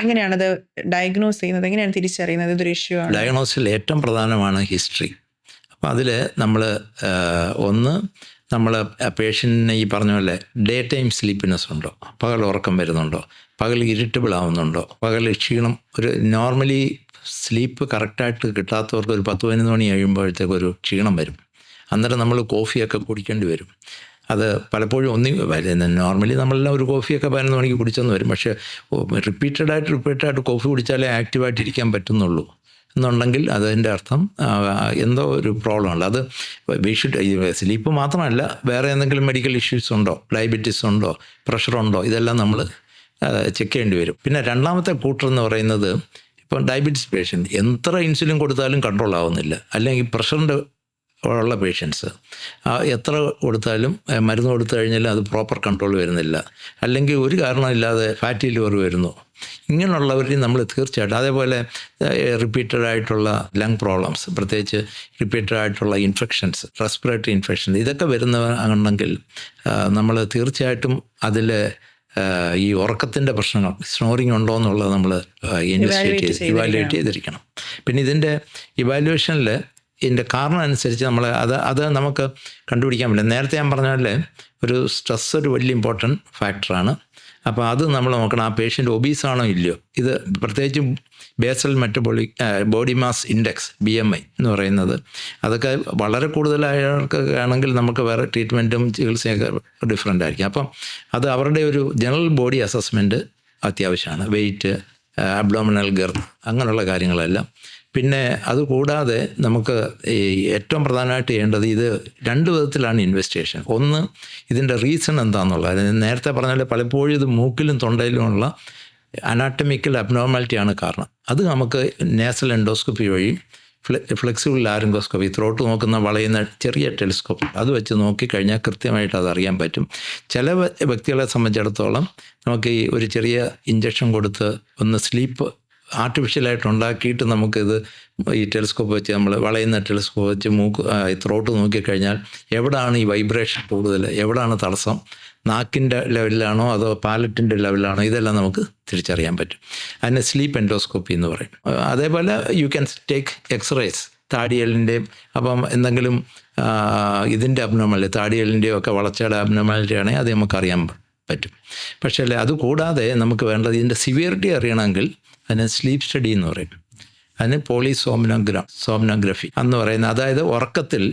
B: എങ്ങനെയാണത് ഡയഗ്നോസ് ചെയ്യുന്നത്? എങ്ങനെയാണ് തിരിച്ചറിയുന്നത് ഇതൊരു ഇഷ്യൂ ആണ്?
A: ഡയഗ്നോസിൽ ഏറ്റവും പ്രധാനമാണ് ഹിസ്റ്ററി. അപ്പോൾ അതിൽ നമ്മൾ നമ്മൾ പേഷ്യൻറ്റിന് ഈ പറഞ്ഞ പോലെ ഡേ ടൈം സ്ലീപ്പിനെസ് ഉണ്ടോ, പകൽ ഉറക്കം വരുന്നുണ്ടോ, പകൽ ഇറിറ്റബിൾ ആവുന്നുണ്ടോ, പകൽ ക്ഷീണം. ഒരു നോർമലി സ്ലീപ്പ് കറക്റ്റായിട്ട് കിട്ടാത്തവർക്ക് ഒരു 10-11 മണി കഴിയുമ്പോഴത്തേക്ക് ഒരു ക്ഷീണം വരും. അന്നേരം നമ്മൾ കോഫിയൊക്കെ കുടിക്കേണ്ടി വരും. അത് പലപ്പോഴും നോർമലി നമ്മളെല്ലാം ഒരു കോഫിയൊക്കെ 11 മണിക്ക് കുടിച്ചെന്ന് വരും. പക്ഷേ റിപ്പീറ്റഡായിട്ട് കോഫി കുടിച്ചാലേ ആക്റ്റീവായിട്ടിരിക്കാൻ പറ്റുന്നുള്ളൂ എന്നുണ്ടെങ്കിൽ അതിൻ്റെ അർത്ഥം എന്തോ ഒരു പ്രോബ്ലം ഉണ്ട്. അത് സ്ലീപ്പ് മാത്രമല്ല, വേറെ എന്തെങ്കിലും മെഡിക്കൽ ഇഷ്യൂസ് ഉണ്ടോ, ഡയബറ്റീസ് ഉണ്ടോ, പ്രഷറുണ്ടോ, ഇതെല്ലാം നമ്മൾ ചെക്ക് ചെയ്യേണ്ടി വരും. പിന്നെ രണ്ടാമത്തെ കൂട്ടർ എന്ന് പറയുന്നത്, ഇപ്പം ഡയബറ്റീസ് പേഷ്യൻ്റ് എത്ര ഇൻസുലിൻ കൊടുത്താലും കൺട്രോൾ ആവുന്നില്ല, അല്ലെങ്കിൽ പ്രഷറിൻ്റെ ഉള്ള പേഷ്യൻസ് എത്ര കൊടുത്താലും മരുന്ന് കൊടുത്തു കഴിഞ്ഞാൽ അത് പ്രോപ്പർ കൺട്രോൾ വരുന്നില്ല, അല്ലെങ്കിൽ ഒരു കാരണമില്ലാതെ ഫാറ്റി ലിവർ വരുന്നു. ഇങ്ങനെയുള്ളവരിൽ നമ്മൾ തീർച്ചയായിട്ടും, അതേപോലെ റിപ്പീറ്റഡായിട്ടുള്ള ലങ് പ്രോബ്ലംസ്, പ്രത്യേകിച്ച് റിപ്പീറ്റഡായിട്ടുള്ള ഇൻഫെക്ഷൻസ്, റെസ്പിറേറ്ററി ഇൻഫെക്ഷൻ, ഇതൊക്കെ വരുന്നവരുണ്ടെങ്കിൽ നമ്മൾ തീർച്ചയായിട്ടും അതിൽ ഈ ഉറക്കത്തിൻ്റെ പ്രശ്നങ്ങൾ, സ്നോറിങ് ഉണ്ടോ എന്നുള്ളത് നമ്മൾ ഇവാലുവേറ്റ് ചെയ്തിരിക്കണം. പിന്നെ ഇതിൻ്റെ ഇവാലുവേഷനിൽ ഇതിൻ്റെ കാരണം അനുസരിച്ച് നമ്മൾ അത് നമുക്ക് കണ്ടുപിടിക്കാൻ പറ്റില്ല. നേരത്തെ ഞാൻ പറഞ്ഞ പോലെ ഒരു സ്ട്രെസ് ഒരു വലിയ ഇമ്പോർട്ടൻറ്റ് ഫാക്ടറാണ്. അപ്പോൾ അത് നമ്മൾ നോക്കണം, ആ പേഷ്യൻ്റ് ഒബീസാണോ ഇല്ലയോ. ഇത് പ്രത്യേകിച്ചും basal metabolic body mass index BMI എന്ന് പറയുന്നത്, അതൊക്കെ വളരെ കൂടുതലായവർക്ക് ആണെങ്കിൽ നമുക്ക് വേറെ ട്രീറ്റ്മെൻറ്റും ചികിത്സയൊക്കെ ഡിഫറെൻ്റ് ആയിരിക്കും. അപ്പം അത് അവരുടെ ഒരു ജനറൽ ബോഡി അസസ്മെൻറ്റ് അത്യാവശ്യമാണ്. വെയിറ്റ്, അബ്ഡോമിനൽ ഗർത്ത്, അങ്ങനെയുള്ള കാര്യങ്ങളെല്ലാം. പിന്നെ അതുകൂടാതെ നമുക്ക് ഈ ഏറ്റവും പ്രധാനമായിട്ട് ചെയ്യേണ്ടത്, ഇത് 2 വിധത്തിലാണ് ഇൻവെസ്റ്റിഗേഷൻ. ഒന്ന്, ഇതിൻ്റെ റീസൺ എന്താണെന്നുള്ളത്. നേരത്തെ പറഞ്ഞാൽ പലപ്പോഴും ഇത് മൂക്കിലും തൊണ്ടയിലുമുള്ള അനാട്ടമിക്കൽ അബ്നോർമാലിറ്റിയാണ് കാരണം. അത് നമുക്ക് നേസൽ എൻഡോസ്കോപ്പി വഴി, ഫ്ലെക്സിബിൾ ലാരിങ്കോസ്കോപ്പി, ത്രോട്ട് നോക്കുന്ന വളയുന്ന ചെറിയ ടെലിസ്കോപ്പ്, അത് വെച്ച് നോക്കിക്കഴിഞ്ഞാൽ കൃത്യമായിട്ട് അതറിയാൻ പറ്റും. ചില വ്യക്തികളെ സംബന്ധിച്ചിടത്തോളം നമുക്ക് ഈ ഒരു ചെറിയ ഇഞ്ചക്ഷൻ കൊടുത്ത് ഒന്ന് സ്ലീപ്പ് ആർട്ടിഫിഷ്യലായിട്ട് ഉണ്ടാക്കിയിട്ട് നമുക്കിത് ഈ ടെലിസ്കോപ്പ് വെച്ച് നമ്മൾ വളയുന്ന ടെലിസ്കോപ്പ് വെച്ച് ത്രോട്ട് നോക്കിക്കഴിഞ്ഞാൽ എവിടെയാണ് ഈ വൈബ്രേഷൻ കൂടുതൽ, എവിടെയാണ് തടസ്സം, നാക്കിൻ്റെ ലെവലിലാണോ അതോ പാലറ്റിൻ്റെ ലെവലിലാണോ, ഇതെല്ലാം നമുക്ക് തിരിച്ചറിയാൻ പറ്റും. അതിന് സ്ലീപ്പ് എൻഡോസ്കോപ്പി എന്ന് പറയും. അതേപോലെ യു ക്യാൻ ടേക്ക് എക്സ്റേസ് താടിയലിൻ്റെയും, അപ്പം എന്തെങ്കിലും ഇതിൻ്റെ അബ്നോർമാലിറ്റി, താടിയലിൻ്റെയും ഒക്കെ വളർച്ചയുടെ അബ്നോർമാലിറ്റി ആണെങ്കിൽ അത് നമുക്കറിയാൻ പറ്റും. പക്ഷേ അതുകൂടാതെ നമുക്ക് വേണ്ടത് ഇതിൻ്റെ സിവിയറിറ്റി അറിയണമെങ്കിൽ അതിന് സ്ലീപ്പ് സ്റ്റഡി എന്ന് പറയും. അതിന് സോംനോഗ്രഫി എന്ന് പറയുന്നത്, അതായത് ഉറക്കത്തിൽ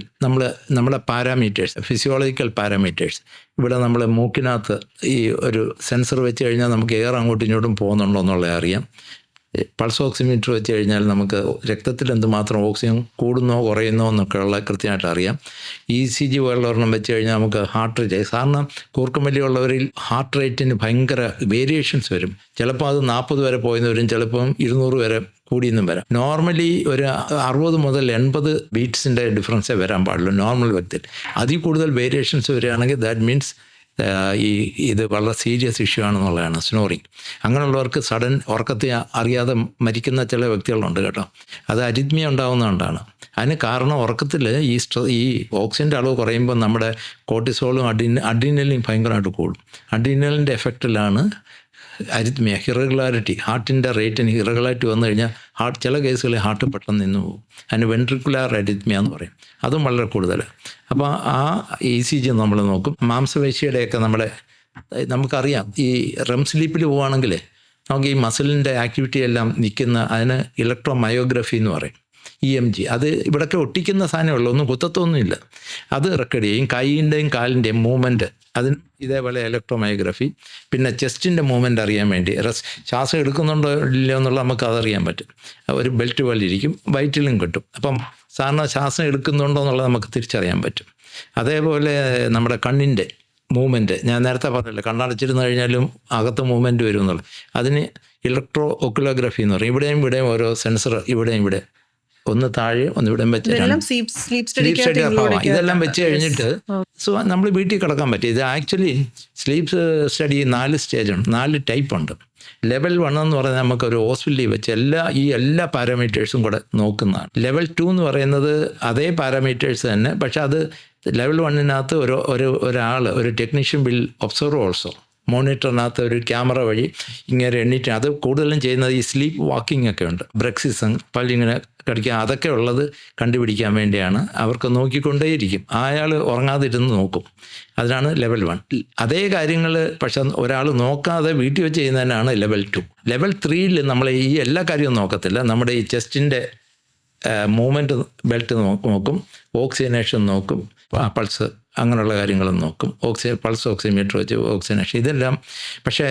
A: നമ്മുടെ പാരാമീറ്റേഴ്സ്, ഫിസിയോളജിക്കൽ പാരാമീറ്റേഴ്സ്, ഇവിടെ നമ്മൾ മൂക്കിനകത്ത് ഈ ഒരു സെൻസർ വെച്ച് കഴിഞ്ഞാൽ നമുക്ക് എയർ അങ്ങോട്ടും ഇങ്ങോട്ടും പോകുന്നുണ്ടോ എന്നുള്ളത് അറിയാം. പൾസ് ഓക്സിമീറ്റർ വെച്ച് കഴിഞ്ഞാൽ നമുക്ക് രക്തത്തിൽ എന്തുമാത്രം ഓക്സിജൻ കൂടുന്നോ കുറയുന്നോ എന്നൊക്കെയുള്ള കൃത്യമായിട്ട് അറിയാം. ECG പോലുള്ള ഒരെണ്ണം വെച്ച് കഴിഞ്ഞാൽ നമുക്ക് ഹാർട്ട് റേറ്റ്, കാരണം കൂർക്കമ്പല്ലിയുള്ളവരിൽ ഹാർട്ട് റേറ്റിന് ഭയങ്കര വേരിയേഷൻസ് വരും. ചിലപ്പോൾ അത് 40 വരെ പോയെന്ന് വരും, ചിലപ്പം 200 വരെ കൂടിയെന്നും വരാം. നോർമലി ഒരു 60 മുതൽ 80 ബീറ്റ്സിൻ്റെ ഡിഫറൻസേ വരാൻ പാടുള്ളൂ നോർമൽ വ്യക്തിയിൽ. അതിൽ കൂടുതൽ വേരിയേഷൻസ് വരികയാണെങ്കിൽ ദാറ്റ് മീൻസ് ഇത് വളരെ സീരിയസ് ഇഷ്യൂ ആണെന്നുള്ളതാണ് സ്നോറിങ്. അങ്ങനെയുള്ളവർക്ക് സഡൻ ഉറക്കത്തെ അറിയാതെ മരിക്കുന്ന ചില വ്യക്തികളുണ്ട് കേട്ടോ. അത് അരിത്മിയ ഉണ്ടാകുന്നതുകൊണ്ടാണ്. അതിന് കാരണം ഉറക്കത്തിൽ ഈ ഓക്സിജൻ്റെ അളവ് കുറയുമ്പോൾ നമ്മുടെ കോർട്ടിസോളും അഡ്രീനലിനും ഭയങ്കരമായിട്ട് കൂടും. അഡ്രീനലിൻ്റെ എഫക്റ്റിലാണ് അരിത്മിയ, ഇറഗുലാരിറ്റി, ഹാർട്ടിൻ്റെ റേറ്റിന് ഇറഗുലാരിറ്റി വന്നു കഴിഞ്ഞാൽ ചില കേസുകളിൽ ഹാർട്ട് പെട്ടെന്ന് നിന്ന് പോകും. അതിന് വെൻട്രിക്കുലാർ അരിത്മിയ എന്ന് പറയും. അതും വളരെ കൂടുതൽ. അപ്പോൾ ആ ECG നമ്മൾ നോക്കും. മാംസപേശിയുടെയൊക്കെ നമുക്കറിയാം, ഈ REM സ്ലീപ്പിൽ പോവുകയാണെങ്കിൽ നമുക്ക് ഈ മസിലിൻ്റെ ആക്ടിവിറ്റി എല്ലാം അതിന് ഇലക്ട്രോമയോഗ്രഫി എന്ന് പറയും, EMG. അത് ഇവിടെയൊക്കെ ഒട്ടിക്കുന്ന സാധനമേ ഉള്ളൂ, ഒന്നും കുത്തത്തൊന്നുമില്ല. അത് റെക്കോർഡ് ചെയ്യും. കൈയിൻ്റെയും കാലിൻ്റെയും മൂവ്മെൻറ്റ്, അതിന് ഇതേപോലെ ഇലക്ട്രോമയോഗ്രഫി. പിന്നെ ചെസ്റ്റിൻ്റെ മൂവ്മെൻറ്റ് അറിയാൻ വേണ്ടി, ശ്വാസം എടുക്കുന്നുണ്ടോ ഇല്ലയോ എന്നുള്ളത് നമുക്ക് അതറിയാൻ പറ്റും. ഒരു ബെൽറ്റ് പോലെ ഇരിക്കും, വയറ്റിലും കിട്ടും. അപ്പം സാധാരണ ശ്വാസം എടുക്കുന്നുണ്ടോ എന്നുള്ളത് നമുക്ക് തിരിച്ചറിയാൻ പറ്റും. അതേപോലെ നമ്മുടെ കണ്ണിൻ്റെ മൂവ്മെൻറ്റ്, ഞാൻ നേരത്തെ പറഞ്ഞില്ല, കണ്ണടച്ചിരുന്ന് കഴിഞ്ഞാലും അകത്ത് മൂവ്മെൻറ്റ് വരും എന്നുള്ളത്. അതിന് ഇലക്ട്രോ ഒക്കുലോഗ്രഫി എന്ന് പറയും. ഇവിടെയും ഓരോ സെൻസർ, ഇവിടെ ഒന്ന് താഴെ ഒന്ന് ഇവിടെ വെച്ച് സ്ലീപ്പ് സ്റ്റഡി ഇതെല്ലാം വെച്ച് കഴിഞ്ഞിട്ട് നമ്മൾ വീട്ടിൽ കിടക്കാൻ പറ്റും. ഇത് ആക്ച്വലി സ്ലീപ്പ് സ്റ്റഡി 4 സ്റ്റേജുണ്ട്, 4 ടൈപ്പ് ഉണ്ട്. ലെവൽ 1 എന്ന് പറയുന്നത് നമുക്കൊരു ഹോസ്പിറ്റലിൽ വെച്ച് എല്ലാ പാരാമീറ്റേഴ്സും കൂടെ നോക്കുന്നതാണ്. ലെവൽ 2 എന്ന് പറയുന്നത് അതേ പാരാമീറ്റേഴ്സ് തന്നെ, പക്ഷെ അത് ലെവൽ 1-നകത്ത് ഒരാൾ ഒരു ടെക്നീഷ്യൻ വിൽ ഒബ്സർവ് ഓൾസോ. മോണിറ്ററിനകത്ത് ഒരു ക്യാമറ വഴി ഇങ്ങനെ എണ്ണിട്ട്, അത് കൂടുതലും ചെയ്യുന്നത് ഈ സ്ലീപ്പ് വാക്കിംഗ് ഒക്കെ ഉണ്ട്, ബ്രെക്സിസം, പല്ലിങ്ങനെ കടിക്കുക, അതൊക്കെ ഉള്ളത് കണ്ടുപിടിക്കാൻ വേണ്ടിയാണ്. അവർക്ക് നോക്കിക്കൊണ്ടേയിരിക്കും, അയാൾ ഉറങ്ങാതിരുന്ന് നോക്കും. അതിനാണ് ലെവൽ 1. അതേ കാര്യങ്ങൾ പക്ഷെ ഒരാൾ നോക്കാതെ വീട്ടിൽ വെച്ച് ചെയ്യുന്നതിനാണ് ലെവൽ 2. ലെവൽ 3-ൽ നമ്മൾ ഈ എല്ലാ കാര്യവും നോക്കത്തില്ല. നമ്മുടെ ഈ ചെസ്റ്റിൻ്റെ മൂവ്മെൻറ്റ് ബെൽറ്റ് നോക്കും, ഓക്സിജനേഷൻ നോക്കും, പൾസ് അങ്ങനെയുള്ള കാര്യങ്ങളും നോക്കും, പൾസ് ഓക്സിമീറ്റർ വെച്ച് ഓക്സിജനേഷൻ, ഇതെല്ലാം. പക്ഷേ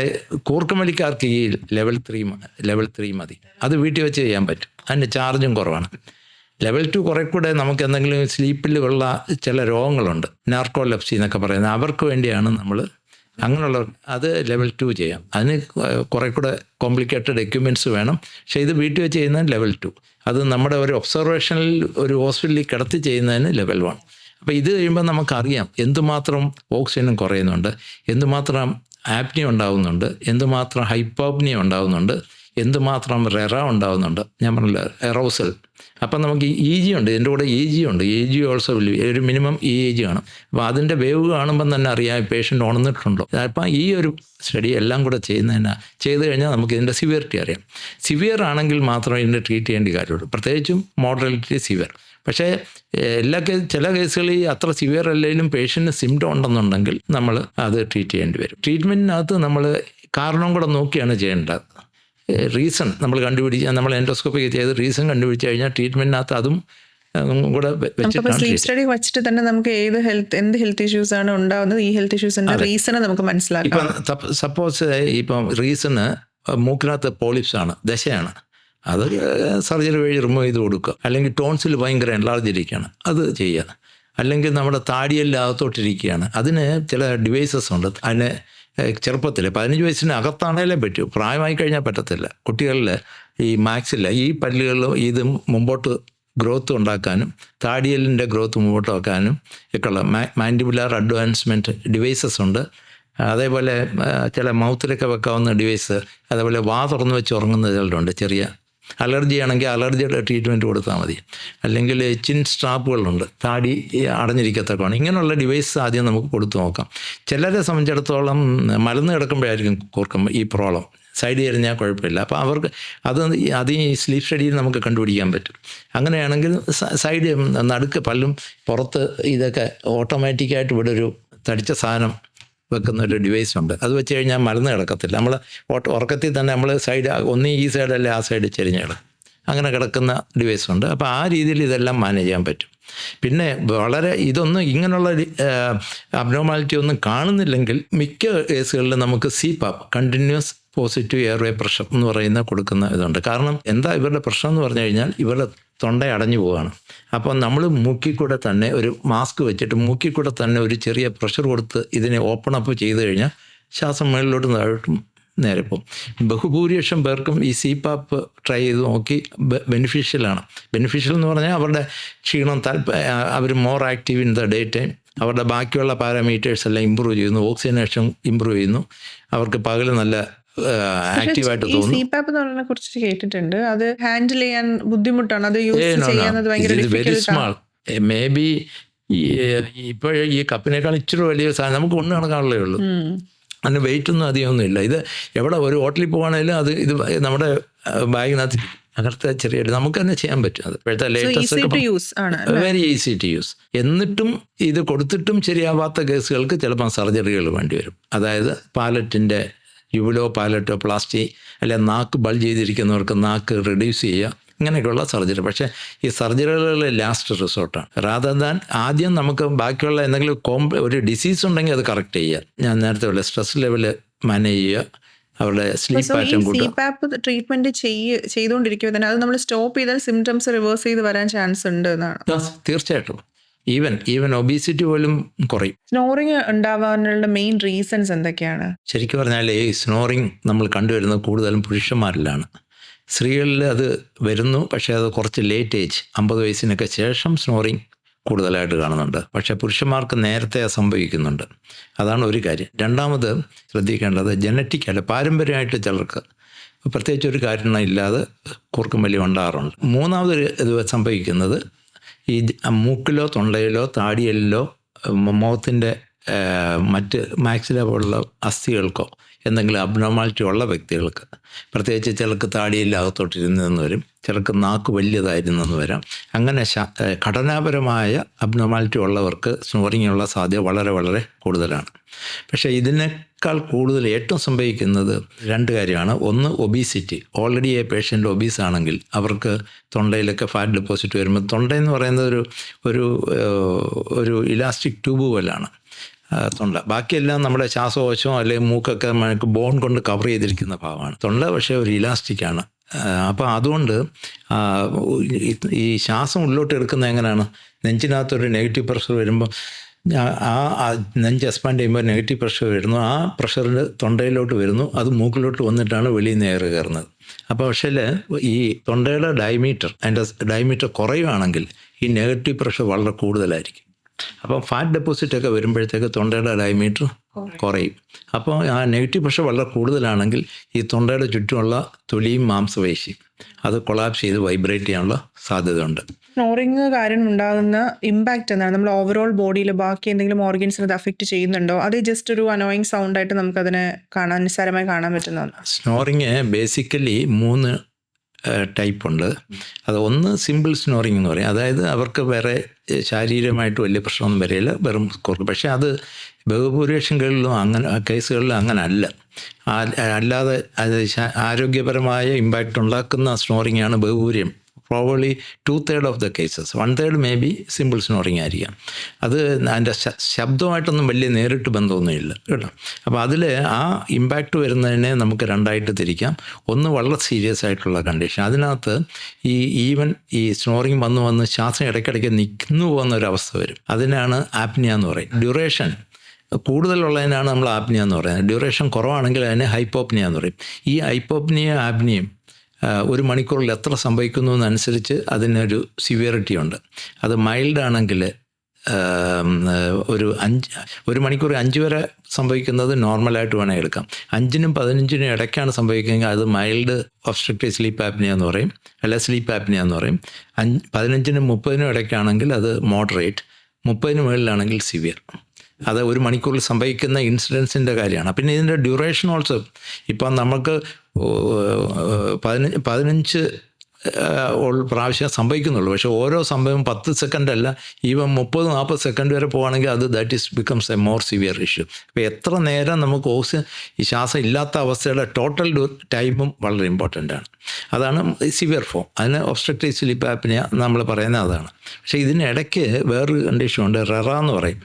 A: കൂർക്കമ്പലിക്കാർക്ക് ഈ ലെവൽ 3 മതി. അത് വീട്ടിൽ വെച്ച് ചെയ്യാൻ പറ്റും. അതിൻ്റെ ചാർജും കുറവാണ്. ലെവൽ 2 കുറേ കൂടെ നമുക്ക് എന്തെങ്കിലും സ്ലീപ്പിലുള്ള ചില രോഗങ്ങളുണ്ട്, നാർക്കോലെപ്സി എന്നൊക്കെ പറയുന്നത്, അവർക്ക് വേണ്ടിയാണ് നമ്മൾ അങ്ങനെയുള്ള അത് ലെവൽ 2 ചെയ്യാം. അതിന് കുറേ കൂടെ കോംപ്ലിക്കേറ്റഡ് എക്യുപ്മെൻറ്റ്സ് വേണം. പക്ഷേ ഇത് വീട്ടിൽ വെച്ച് ചെയ്യുന്നത് ലെവൽ 2. അത് നമ്മുടെ ഒരു ഒബ്സർവേഷനിൽ ഒരു ഹോസ്പിറ്റലിൽ കിടത്തി ചെയ്യുന്നതിന് ലെവൽ 1. അപ്പോൾ ഇത് കഴിയുമ്പോൾ നമുക്കറിയാം എന്തുമാത്രം ഓക്സിജനും കുറയുന്നുണ്ട്, എന്തുമാത്രം ആപ്നിയ ഉണ്ടാകുന്നുണ്ട്, എന്തുമാത്രം ഹൈപ്പോപ്നിയ ഉണ്ടാകുന്നുണ്ട്, എന്തുമാത്രം റെറ ഉണ്ടാകുന്നുണ്ട്. ഞാൻ പറഞ്ഞില്ല, എറോസൽ. അപ്പം നമുക്ക് EG ഉണ്ട്, ഇതിൻ്റെ കൂടെ EG ഉണ്ട്. EG ഓൾസോ ഒരു മിനിമം EG കാണും. അപ്പോൾ അതിൻ്റെ വേവ് കാണുമ്പം തന്നെ അറിയാം പേഷ്യൻ്റ് ഉണർന്നിട്ടുണ്ടോ. അപ്പം ഈ ഒരു സ്റ്റഡി എല്ലാം കൂടെ ചെയ്ത് കഴിഞ്ഞാൽ നമുക്ക് ഇതിൻ്റെ സിവിയറിറ്റി അറിയാം. സിവിയർ ആണെങ്കിൽ മാത്രമേ ഇതിൻ്റെ ട്രീറ്റ് ചെയ്യേണ്ട കാര്യമുള്ളൂ, പ്രത്യേകിച്ചും മോഡറേറ്റ് സിവിയർ. പക്ഷേ ചില കേസുകളിൽ അത്ര സിവിയർ അല്ലെങ്കിലും പേഷ്യൻറ്റിന് സിംറ്റം ഉണ്ടെന്നുണ്ടെങ്കിൽ നമ്മൾ അത് ട്രീറ്റ് ചെയ്യേണ്ടി വരും. ട്രീറ്റ്മെൻറ്റിനകത്ത് നമ്മൾ കാരണം കൂടെ നോക്കിയാണ് ചെയ്യേണ്ടത്. റീസൺ നമ്മൾ എൻഡോസ്കോപ്പി ചെയ്ത് റീസൺ കണ്ടുപിടിച്ച് കഴിഞ്ഞാൽ ട്രീറ്റ്മെൻറ്റിനകത്ത് അതും കൂടെ വെച്ചിട്ടാണ്.
B: സ്ലീപ്പ് സ്റ്റഡി വെച്ചിട്ട് തന്നെ നമുക്ക് എന്ത് ഹെൽത്ത് ഇഷ്യൂസ് ആണ് ഉണ്ടാകുന്നത്, ഈ ഹെൽത്ത് ഇഷ്യൂസിന്റെ റീസൺ നമുക്ക് മനസ്സിലാക്കാം.
A: സപ്പോസ് ഇപ്പം റീസണ് മൂക്കിനകത്ത് പോളിപ്സ് ആണ്, ദശയാണ്, അത് സർജറി വഴി റിമൂവ് ചെയ്ത് കൊടുക്കുക. അല്ലെങ്കിൽ ടോൺസിൽ ഭയങ്കര എൻലാർജ് ഇരിക്കുകയാണ്, അത് ചെയ്യുക. അല്ലെങ്കിൽ നമ്മുടെ താടിയെല്ലാം അകത്തോട്ടിരിക്കുകയാണ്, അതിന് ചില ഡിവൈസസ് ഉണ്ട്. അതിന് ചെറുപ്പത്തിൽ 15 വയസ്സിന് അകത്താണേലേ പറ്റൂ, പ്രായമായി കഴിഞ്ഞാൽ പറ്റത്തില്ല. കുട്ടികളിൽ ഈ മാക്സില്ല ഈ പല്ലുകളിലും ഇത് മുമ്പോട്ട് ഗ്രോത്ത് ഉണ്ടാക്കാനും താടിയലിൻ്റെ ഗ്രോത്ത് മുമ്പോട്ട് വെക്കാനും ഒക്കെയുള്ള മാൻഡിബുലാർ അഡ്വാൻസ്മെൻറ്റ് ഡിവൈസസ് ഉണ്ട്. അതേപോലെ ചില മൗത്തിലൊക്കെ വെക്കാവുന്ന ഡിവൈസ്, അതേപോലെ വാ തുറന്ന് വെച്ച് ഉറങ്ങുന്ന ചിലരുണ്ട്. ചെറിയ അലർജി ആണെങ്കിൽ അലർജിയുടെ ട്രീറ്റ്മെൻറ്റ് കൊടുത്താൽ മതി. അല്ലെങ്കിൽ ചിൻ സ്ട്രാപ്പുകളുണ്ട്, താടി അടഞ്ഞിരിക്കത്തക്കമാണ്. ഇങ്ങനെയുള്ള ഡിവൈസ് ആദ്യം നമുക്ക് കൊടുത്തു നോക്കാം. ചിലരെ സംബന്ധിച്ചിടത്തോളം മലന്ന് കിടക്കുമ്പോഴായിരിക്കും കൂർക്കം ഈ പ്രോബ്ലം, സൈഡ് എറിഞ്ഞാൽ കുഴപ്പമില്ല. അപ്പോൾ അവർക്ക് അത് ഈ സ്ലീപ്പ് സ്റ്റഡിയിൽ നമുക്ക് കണ്ടുപിടിക്കാൻ പറ്റും. അങ്ങനെയാണെങ്കിൽ സൈഡ് നടുക്ക് പല്ലും പുറത്ത് ഇതൊക്കെ ഓട്ടോമാറ്റിക്കായിട്ട് ഇവിടെ ഒരു തടിച്ച സാധനം വെക്കുന്ന ഒരു ഡിവൈസ് ഉണ്ട്. അത് വെച്ച് കഴിഞ്ഞാൽ മലന്ന് കിടക്കത്തില്ല. നമ്മൾ ഉറക്കത്തിൽ തന്നെ നമ്മൾ സൈഡ് ഒന്ന് ഈ സൈഡല്ലേ ആ സൈഡ് ചെരിഞ്ഞിടും, അങ്ങനെ കിടക്കുന്ന ഡിവൈസ് ഉണ്ട്. അപ്പോൾ ആ രീതിയിൽ ഇതെല്ലാം മാനേജ് ചെയ്യാൻ പറ്റും. പിന്നെ വളരെ ഇതൊന്നും ഇങ്ങനെയുള്ള അബ്നോർമാലിറ്റി ഒന്നും കാണുന്നില്ലെങ്കിൽ മിക്ക കേസുകളിലും നമുക്ക് CPAP, continuous positive airway pressure എന്ന് പറയുന്ന കൊടുക്കുന്ന ഇതുണ്ട്. കാരണം എന്താ ഇവരുടെ പ്രശ്നം എന്ന് പറഞ്ഞു കഴിഞ്ഞാൽ ഇവരുടെ തൊണ്ട അടഞ്ഞു പോവുകയാണ്. അപ്പോൾ നമ്മൾ മൂക്കിൽ കൂടെ തന്നെ ഒരു മാസ്ക് വെച്ചിട്ട് മൂക്കിൽ കൂടെ തന്നെ ഒരു ചെറിയ പ്രഷർ കൊടുത്ത് ഇതിനെ ഓപ്പൺ അപ്പ് ചെയ്ത് കഴിഞ്ഞാൽ ശ്വാസം മുകളിലോട്ടും താഴോട്ടും നേരെ പോകും. ബഹുഭൂരിപക്ഷം പേർക്കും ഈ CPAP ട്രൈ ചെയ്ത് നോക്കി ബെനിഫിഷ്യലാണ്. ബെനിഫിഷ്യൽ എന്ന് പറഞ്ഞാൽ അവരുടെ ക്ഷീണം അവർ more active in the day time, അവരുടെ ബാക്കിയുള്ള പാരാമീറ്റേഴ്സ് എല്ലാം ഇമ്പ്രൂവ് ചെയ്യുന്നു, ഓക്സിജനേഷൻ ഇമ്പ്രൂവ് ചെയ്യുന്നു, അവർക്ക് പകൽ നല്ല ആക്റ്റീവായിട്ട് തോന്നുന്നു.
B: CPAP എന്ന് കുറിച്ച് കേട്ടിട്ടുണ്ട്, അത് ഹാൻഡിൽ ചെയ്യാൻ ബുദ്ധിമുട്ടാണ്, അത് യൂസ് ചെയ്യാൻ
A: വെരി സ്മാൾ. മേ ബി ഇപ്പോൾ ഈ കപ്പിനേക്കാൾ ഇച്ചിരി വലിയ സാധനം നമുക്ക് കൊണ്ട് നടക്കാനുള്ളേ ഉള്ളൂ. അതിന് വെയിറ്റൊന്നും അധികമൊന്നും ഇല്ല. ഇത് എവിടെ ഒരു ഹോട്ടലിൽ പോകുകയാണെങ്കിലും ഇത് നമ്മുടെ ബാഗിനകത്ത് അങ്ങനത്തെ ചെറിയ നമുക്ക് തന്നെ ചെയ്യാൻ പറ്റും. അത് ഇപ്പോഴത്തെ latest very easy to use. എന്നിട്ടും ഇത് കൊടുത്തിട്ടും ശരിയാവാത്ത കേസുകൾക്ക് ചിലപ്പോൾ സർജറികൾ വേണ്ടി വരും. അതായത് പാലറ്റിൻ്റെ യുബിലോ പാലറ്റോ പ്ലാസ്റ്റി, അല്ലെങ്കിൽ നാക്ക് ബൾജ് ചെയ്തിരിക്കുന്നവർക്ക് നാക്ക് റിഡ്യൂസ് ചെയ്യുക, ഇങ്ങനെയൊക്കെയുള്ള സർജറി. പക്ഷേ ഈ സർജറികൾ ലാസ്റ്റ് റിസോർട്ടാണ്. റാദർ ദാൻ ആദ്യം നമുക്ക് ബാക്കിയുള്ള എന്തെങ്കിലും ഒരു ഡിസീസ് ഉണ്ടെങ്കിൽ അത് കറക്റ്റ് ചെയ്യുക. ഞാൻ നേരത്തെ ഉള്ള സ്ട്രെസ് ലെവൽ മാനേജ് ചെയ്യുക, അവരുടെ സ്ലീപ്പ് പാറ്റേൺ കൂട്ടുക.
B: CPAP ട്രീറ്റ്മെന്റ് ചെയ്തുകൊണ്ടിരിക്കുമ്പോൾ തന്നെ അത് നമ്മൾ സ്റ്റോപ്പ് ചെയ്താൽ സിംറ്റംസ് റിവേഴ്സ് ചെയ്ത് വരാൻ ചാൻസ് ഉണ്ട് എന്നാണ്.
A: തീർച്ചയായിട്ടും. ഈവൻ ഒബീസിറ്റി പോലും കുറയും.
B: സ്നോറിങ് ഉണ്ടാവാനുള്ള മെയിൻ റീസൺസ് എന്തൊക്കെയാണ്?
A: ശരിക്കും പറഞ്ഞാൽ ഈ സ്നോറിങ് നമ്മൾ കണ്ടുവരുന്നത് കൂടുതലും പുരുഷന്മാരിലാണ്. സ്ത്രീകളിൽ അത് വരുന്നു, പക്ഷേ അത് കുറച്ച് ലേറ്റ് ഏജ് 50 വയസ്സിനൊക്കെ ശേഷം സ്നോറിങ് കൂടുതലായിട്ട് കാണുന്നുണ്ട്. പക്ഷേ പുരുഷന്മാർക്ക് നേരത്തെ സംഭവിക്കുന്നുണ്ട്. അതാണ് ഒരു കാര്യം. രണ്ടാമത് ശ്രദ്ധിക്കേണ്ടത് ജനറ്റിക്കല്ല, പാരമ്പര്യമായിട്ട് ചിലർക്ക് പ്രത്യേകിച്ച് ഒരു കാരണം ഇല്ലാതെ കൂർക്കം വലി ഉണ്ടാകാറുണ്ട്. മൂന്നാമതൊരു ഇത് സംഭവിക്കുന്നത് ഈ മൂക്കിലോ തൊണ്ടയിലോ താടിയലിലോ മുഖത്തിൻ്റെ മറ്റ് മാക്സില പോലുള്ള അസ്ഥികൾക്കോ എന്തെങ്കിലും അബ്നോർമാലിറ്റി ഉള്ള വ്യക്തികൾക്ക്, പ്രത്യേകിച്ച് ചിലർക്ക് താടിയിൽ അകത്തോട്ടിരുന്നെന്ന് വരും, ചിലർക്ക് നാക്ക് വലിയതായിരുന്നെന്ന് വരാം. അങ്ങനെ ഘടനാപരമായ അബ്നോർമാലിറ്റി ഉള്ളവർക്ക് സ്നോറിങ്ങിനുള്ള സാധ്യത വളരെ വളരെ കൂടുതലാണ്. പക്ഷേ ഇതിനേക്കാൾ കൂടുതൽ ഏറ്റവും സംഭവിക്കുന്നത് രണ്ട് കാര്യമാണ്. ഒന്ന് obesity. Already A patient obese ആണെങ്കിൽ അവർക്ക് തൊണ്ടയിലൊക്കെ ഫാറ്റ് ഡെപ്പോസിറ്റ് വരുമ്പോൾ, തൊണ്ടയെന്ന് പറയുന്നത് ഒരു ഇലാസ്റ്റിക് ട്യൂബ് പോലാണ് തൊണ്ട. ബാക്കിയെല്ലാം നമ്മുടെ ശ്വാസകോശം അല്ലെങ്കിൽ മൂക്കൊക്കെ നമുക്ക് ബോൺ കൊണ്ട് കവർ ചെയ്തിരിക്കുന്ന ഭാഗമാണ്. തൊണ്ട പക്ഷേ ഒരു ഇലാസ്റ്റിക്കാണ്. അപ്പോൾ അതുകൊണ്ട് ഈ ശ്വാസം ഉള്ളിലോട്ട് എടുക്കുന്നത് എങ്ങനെയാണ്? നെഞ്ചിനകത്തൊരു നെഗറ്റീവ് പ്രഷർ വരുമ്പോൾ ആ നെഞ്ച് എക്സ്പാൻഡ് ചെയ്യുമ്പോൾ നെഗറ്റീവ് പ്രഷർ വരുന്നു, ആ പ്രഷറിന് തൊണ്ടയിലോട്ട് വരുന്നു, അത് മൂക്കിലോട്ട് വന്നിട്ടാണ് വെളിയിൽ നിന്ന് എയർ കയറുന്നത്. അപ്പോൾ പക്ഷേ ഈ തൊണ്ടയുടെ ഡയമീറ്റർ കുറയുകയാണെങ്കിൽ ഈ നെഗറ്റീവ് പ്രഷർ വളരെ കൂടുതലായിരിക്കും. അപ്പം ഫാറ്റ് ഡെപ്പോസിറ്റൊക്കെ വരുമ്പോഴത്തേക്ക് തൊണ്ടയുടെ ഡയമീറ്റർ കുറയും. അപ്പോൾ ആ നെഗറ്റീവ് പ്രഷർ വളരെ കൂടുതലാണെങ്കിൽ ഈ തൊണ്ടയുടെ ചുറ്റുമുള്ള തൊലിയും മാംസപേശിയും അത് കൊളാപ്സ് ചെയ്ത് വൈബ്രേറ്റ് ചെയ്യാനുള്ള സാധ്യതയുണ്ട്.
B: സ്നോറിങ് കാരണം ഉണ്ടാകുന്ന ഇമ്പാക്റ്റ് എന്താണ്? നമ്മൾ ഓവറോൾ ബോഡിയിൽ ബാക്കി എന്തെങ്കിലും ഓർഗൻസിനെ അത് അഫക്റ്റ് ചെയ്യുന്നുണ്ടോ? അത് ജസ്റ്റ് ഒരു അനോയിങ് സൗണ്ടായിട്ട് നമുക്കതിനെ നിസ്സാരമായി കാണാൻ പറ്റുന്നതാണ്.
A: സ്നോറിങ് ബേസിക്കലി 3 ടൈപ്പ് ഉണ്ട്. അത് ഒന്ന് സിമ്പിൾ സ്നോറിങ് എന്ന് പറയും. അതായത് അവർക്ക് വേറെ ശാരീരികമായിട്ട് വലിയ പ്രശ്നമൊന്നും വരില്ല, വെറും കുറവ്. പക്ഷേ അത് ബഹുഭൂരിപക്ഷം കേസുകളിലും അങ്ങനെ അല്ല. അല്ലാതെ അത് ആരോഗ്യപരമായ ഇമ്പാക്റ്റ് ഉണ്ടാക്കുന്ന സ്നോറിങ്ങാണ് ബഹുഭൂരിയം. Probably 2/3 of the cases. 1/3 may be simple snoring ആയിരിക്കാം. അത് അതിൻ്റെ ശബ്ദമായിട്ടൊന്നും വലിയ നേരിട്ട് ബന്ധമൊന്നുമില്ല കേട്ടോ. അപ്പോൾ അതിൽ ആ ഇമ്പാക്റ്റ് വരുന്നതിനെ നമുക്ക് രണ്ടായിട്ട് തിരിക്കാം. ഒന്ന് വളരെ സീരിയസ് ആയിട്ടുള്ള കണ്ടീഷൻ, അതിനകത്ത് ഈ സ്നോറിങ് വന്ന് ശ്വാസം ഇടയ്ക്കിടയ്ക്ക് നിൽക്കുന്നു പോകുന്ന ഒരവസ്ഥ വരും. അതിനാണ് ആപ്നിയ എന്ന് പറയും. ഡ്യൂറേഷൻ കൂടുതലുള്ളതിനാണ് നമ്മൾ ആപ്നിയ എന്ന് പറയുന്നത്. ഡ്യൂറേഷൻ കുറവാണെങ്കിൽ അതിനെ ഹൈപ്പോപ്നിയ എന്ന് പറയും. ഈ ഹൈപ്പോപ്നിയ ആപ്നിയും 1 മണിക്കൂറിൽ എത്ര സംഭവിക്കുന്നു എന്നനുസരിച്ച് അതിനൊരു സിവിയറിറ്റി ഉണ്ട്. അത് മൈൽഡ് ആണെങ്കിൽ ഒരു മണിക്കൂർ 5 വരെ സംഭവിക്കുന്നത് നോർമലായിട്ട് വേണേൽ എടുക്കാം. 5നും 15നും ഇടയ്ക്കാണ് സംഭവിക്കുന്നതെങ്കിൽ അത് മൈൽഡ് ഒബ്സ്ട്രക്റ്റീവ് സ്ലീപ്പ് ആപ്നിയ എന്ന് പറയും, അല്ല സ്ലീപ്പ് ആപ്നിയ എന്ന് പറയും. 15നും 30നും ഇടയ്ക്കാണെങ്കിൽ അത് മോഡറേറ്റ്, 30ന് മുകളിലാണെങ്കിൽ സിവിയർ. അത് ഒരു മണിക്കൂറിൽ സംഭവിക്കുന്ന ഇൻസിഡൻസിൻ്റെ കാര്യമാണ്. പിന്നെ ഇതിൻ്റെ ഡ്യൂറേഷൻ ഓൾസോ ഇപ്പം നമുക്ക് 15 പ്രാവശ്യം സംഭവിക്കുന്നുള്ളൂ. പക്ഷേ ഓരോ സംഭവം 10 സെക്കൻഡ് അല്ല, ഈവൻ 30-40 സെക്കൻഡ് വരെ പോവുകയാണെങ്കിൽ അത് that is becomes A more severe issue. അപ്പോൾ എത്ര നേരം നമുക്ക് ഓക്സിജൻ ഈ ശ്വാസം ഇല്ലാത്ത അവസ്ഥയുടെ ടോട്ടൽ ടൈമും വളരെ ഇമ്പോർട്ടൻ്റ് ആണ്. അതാണ് സിവിയർ ഫോം. അതിന് ഒബ്സ്ട്രക്റ്റീവ് സ്ലീപ്പ് ആപ്നിയ നമ്മൾ പറയുന്നത് അതാണ്. പക്ഷേ ഇതിനിടയ്ക്ക് വേറൊരു കണ്ടീഷൻ ഉണ്ട്, റെറ എന്ന് പറയും,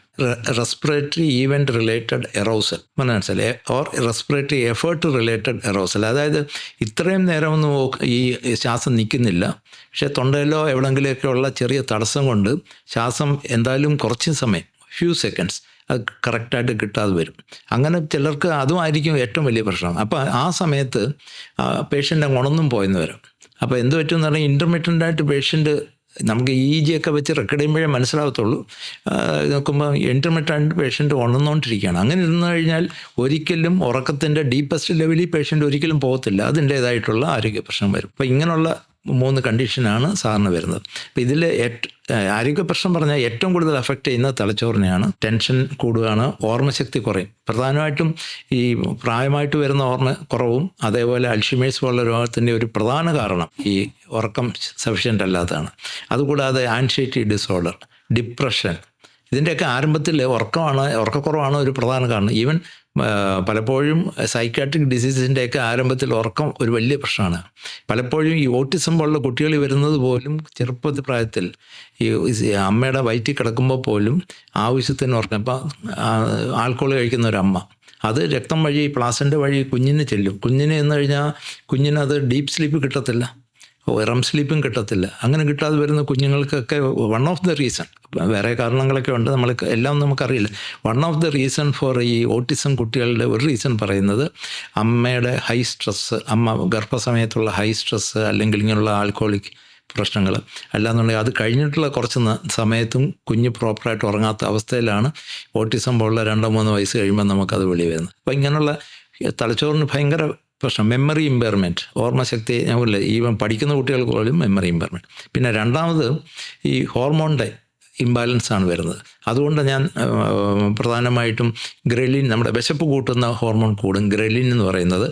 A: റെസ്പിറേറ്ററി ഈവൻറ്റ് റിലേറ്റഡ് എറോസൽ. മനസ്സിലായി, or respiratory effort related aerosol. അതായത് ഇത്രയും നേരമൊന്നും ഈ ശ്വാസം നിൽക്കുന്നില്ല, പക്ഷേ തൊണ്ടയിലോ എവിടെയെങ്കിലുമൊക്കെ ഉള്ള ചെറിയ തടസ്സം കൊണ്ട് ശ്വാസം എന്തായാലും കുറച്ച് സമയം, ഫ്യൂ സെക്കൻഡ്സ് അത് കറക്റ്റായിട്ട് കിട്ടാതെ വരും. അങ്ങനെ ചിലർക്ക് അതുമായിരിക്കും ഏറ്റവും വലിയ പ്രശ്നം. അപ്പോൾ ആ സമയത്ത് പേഷ്യൻ്റ് ഉണർന്നും പോയെന്ന് വരും. അപ്പോൾ എന്ത് പറ്റുമെന്ന് പറഞ്ഞാൽ ഇൻ്റർമീഡിയൻ്റായിട്ട് പേഷ്യൻ്റ് നമുക്ക് EEG ഒക്കെ വെച്ച് റെക്കോർഡ് ചെയ്യുമ്പോഴേ മനസ്സിലാകത്തുള്ളൂ. നോക്കുമ്പോൾ ഇൻ്റർമീഡിയൻ്റ് പേഷ്യൻ്റ് ഉണർന്നുകൊണ്ടിരിക്കുകയാണ്. അങ്ങനെ ഇരുന്ന് കഴിഞ്ഞാൽ ഒരിക്കലും ഉറക്കത്തിൻ്റെ ഡീപ്പസ്റ്റ് ലെവലിൽ പേഷ്യൻ്റ് ഒരിക്കലും പോകത്തില്ല, അതിൻ്റേതായിട്ടുള്ള ആരോഗ്യ പ്രശ്നം വരും. അപ്പോൾ ഇങ്ങനെയുള്ള 3 കണ്ടീഷനാണ് സാറിന് വരുന്നത്. അപ്പോൾ ഇതിൽ ആരോഗ്യ പ്രശ്നം പറഞ്ഞാൽ ഏറ്റവും കൂടുതൽ അഫക്റ്റ് ചെയ്യുന്നത് തലച്ചോറിനെയാണ്. ടെൻഷൻ കൂടുകയാണ്, ഓർമ്മശക്തി കുറയും. പ്രധാനമായിട്ടും ഈ പ്രായമായിട്ട് വരുന്ന ഓർമ്മ കുറവും അതേപോലെ അൽഷിമേഴ്സ് പോലുള്ള രോഗത്തിൻ്റെ ഒരു പ്രധാന കാരണം ഈ ഉറക്കം സഫിഷ്യൻ്റ് അല്ലാത്തതാണ്. അതുകൂടാതെ ആൻസൈറ്റി ഡിസോർഡർ, ഡിപ്രഷൻ, ഇതിൻ്റെയൊക്കെ ആരംഭത്തിൽ ഉറക്കക്കുറവാണ് ഒരു പ്രധാന കാരണം. ഈവൻ പലപ്പോഴും സൈക്കാട്രിക് ഡിസീസിൻ്റെയൊക്കെ ആരംഭത്തിൽ ഉറക്കം ഒരു വലിയ പ്രശ്നമാണ്. പലപ്പോഴും ഈ ഓട്ടിസം പോലുള്ള കുട്ടികൾ വരുന്നത് പോലും ചെറുപ്പത്തിൽ പ്രായത്തിൽ ഈ അമ്മയുടെ വയറ്റിൽ കിടക്കുമ്പോൾ പോലും ആവശ്യത്തിന് ഉറക്കം. ഇപ്പം ആൽക്കഹോൾ കഴിക്കുന്ന ഒരമ്മ, അത് രക്തം വഴി പ്ലാസൻ്റ് വഴി കുഞ്ഞിന് ചെല്ലും. കുഞ്ഞിന് എന്ന് കഴിഞ്ഞാൽ കുഞ്ഞിനത് ഡീപ്പ് സ്ലീപ്പ് കിട്ടത്തില്ല, റം സ്ലീപ്പും കിട്ടത്തില്ല. അങ്ങനെ കിട്ടാതെ വരുന്ന കുഞ്ഞുങ്ങൾക്കൊക്കെ വൺ ഓഫ് ദ റീസൺ, വേറെ കാരണങ്ങളൊക്കെ ഉണ്ട്, എല്ലാം നമുക്കറിയില്ല. One of the reason for ഈ ഓട്ടിസം കുട്ടികളുടെ ഒരു റീസൺ പറയുന്നത് അമ്മയുടെ ഹൈ സ്ട്രെസ്സ്, അമ്മ ഗർഭസമയത്തുള്ള ഹൈ സ്ട്രെസ്സ്, അല്ലെങ്കിൽ ഇങ്ങനെയുള്ള ആൽക്കഹോളിക് പ്രശ്നങ്ങൾ. അല്ലാന്നുണ്ടെങ്കിൽ അത് കഴിഞ്ഞിട്ടുള്ള കുറച്ച് സമയത്തും കുഞ്ഞ് പ്രോപ്പറായിട്ട് ഉറങ്ങാത്ത അവസ്ഥയിലാണ് ഓട്ടിസം പോലുള്ള 2-3 വയസ്സ് കഴിയുമ്പോൾ നമുക്കത് വെളി വരുന്നത്. അപ്പോൾ ഇങ്ങനെയുള്ള തലച്ചോറിന് ഭയങ്കര പ്രശ്നം, മെമ്മറി ഇമ്പയർമെൻറ്റ്, ഓർമ്മശക്തി ഞങ്ങളില്ല, ഈവൻ പഠിക്കുന്ന കുട്ടികൾക്ക് പോലും മെമ്മറി ഇമ്പയർമെൻറ്റ്. പിന്നെ രണ്ടാമത് ഈ ഹോർമോണിൻ്റെ ഇംബാലൻസ് ആണ് വരുന്നത്. അതുകൊണ്ട് ഞാൻ പ്രധാനമായിട്ടും ഗ്രലിൻ, നമ്മുടെ വിശപ്പ് കൂട്ടുന്ന ഹോർമോൺ കൂടും, ഗ്രലിൻ എന്ന് പറയുന്നത്.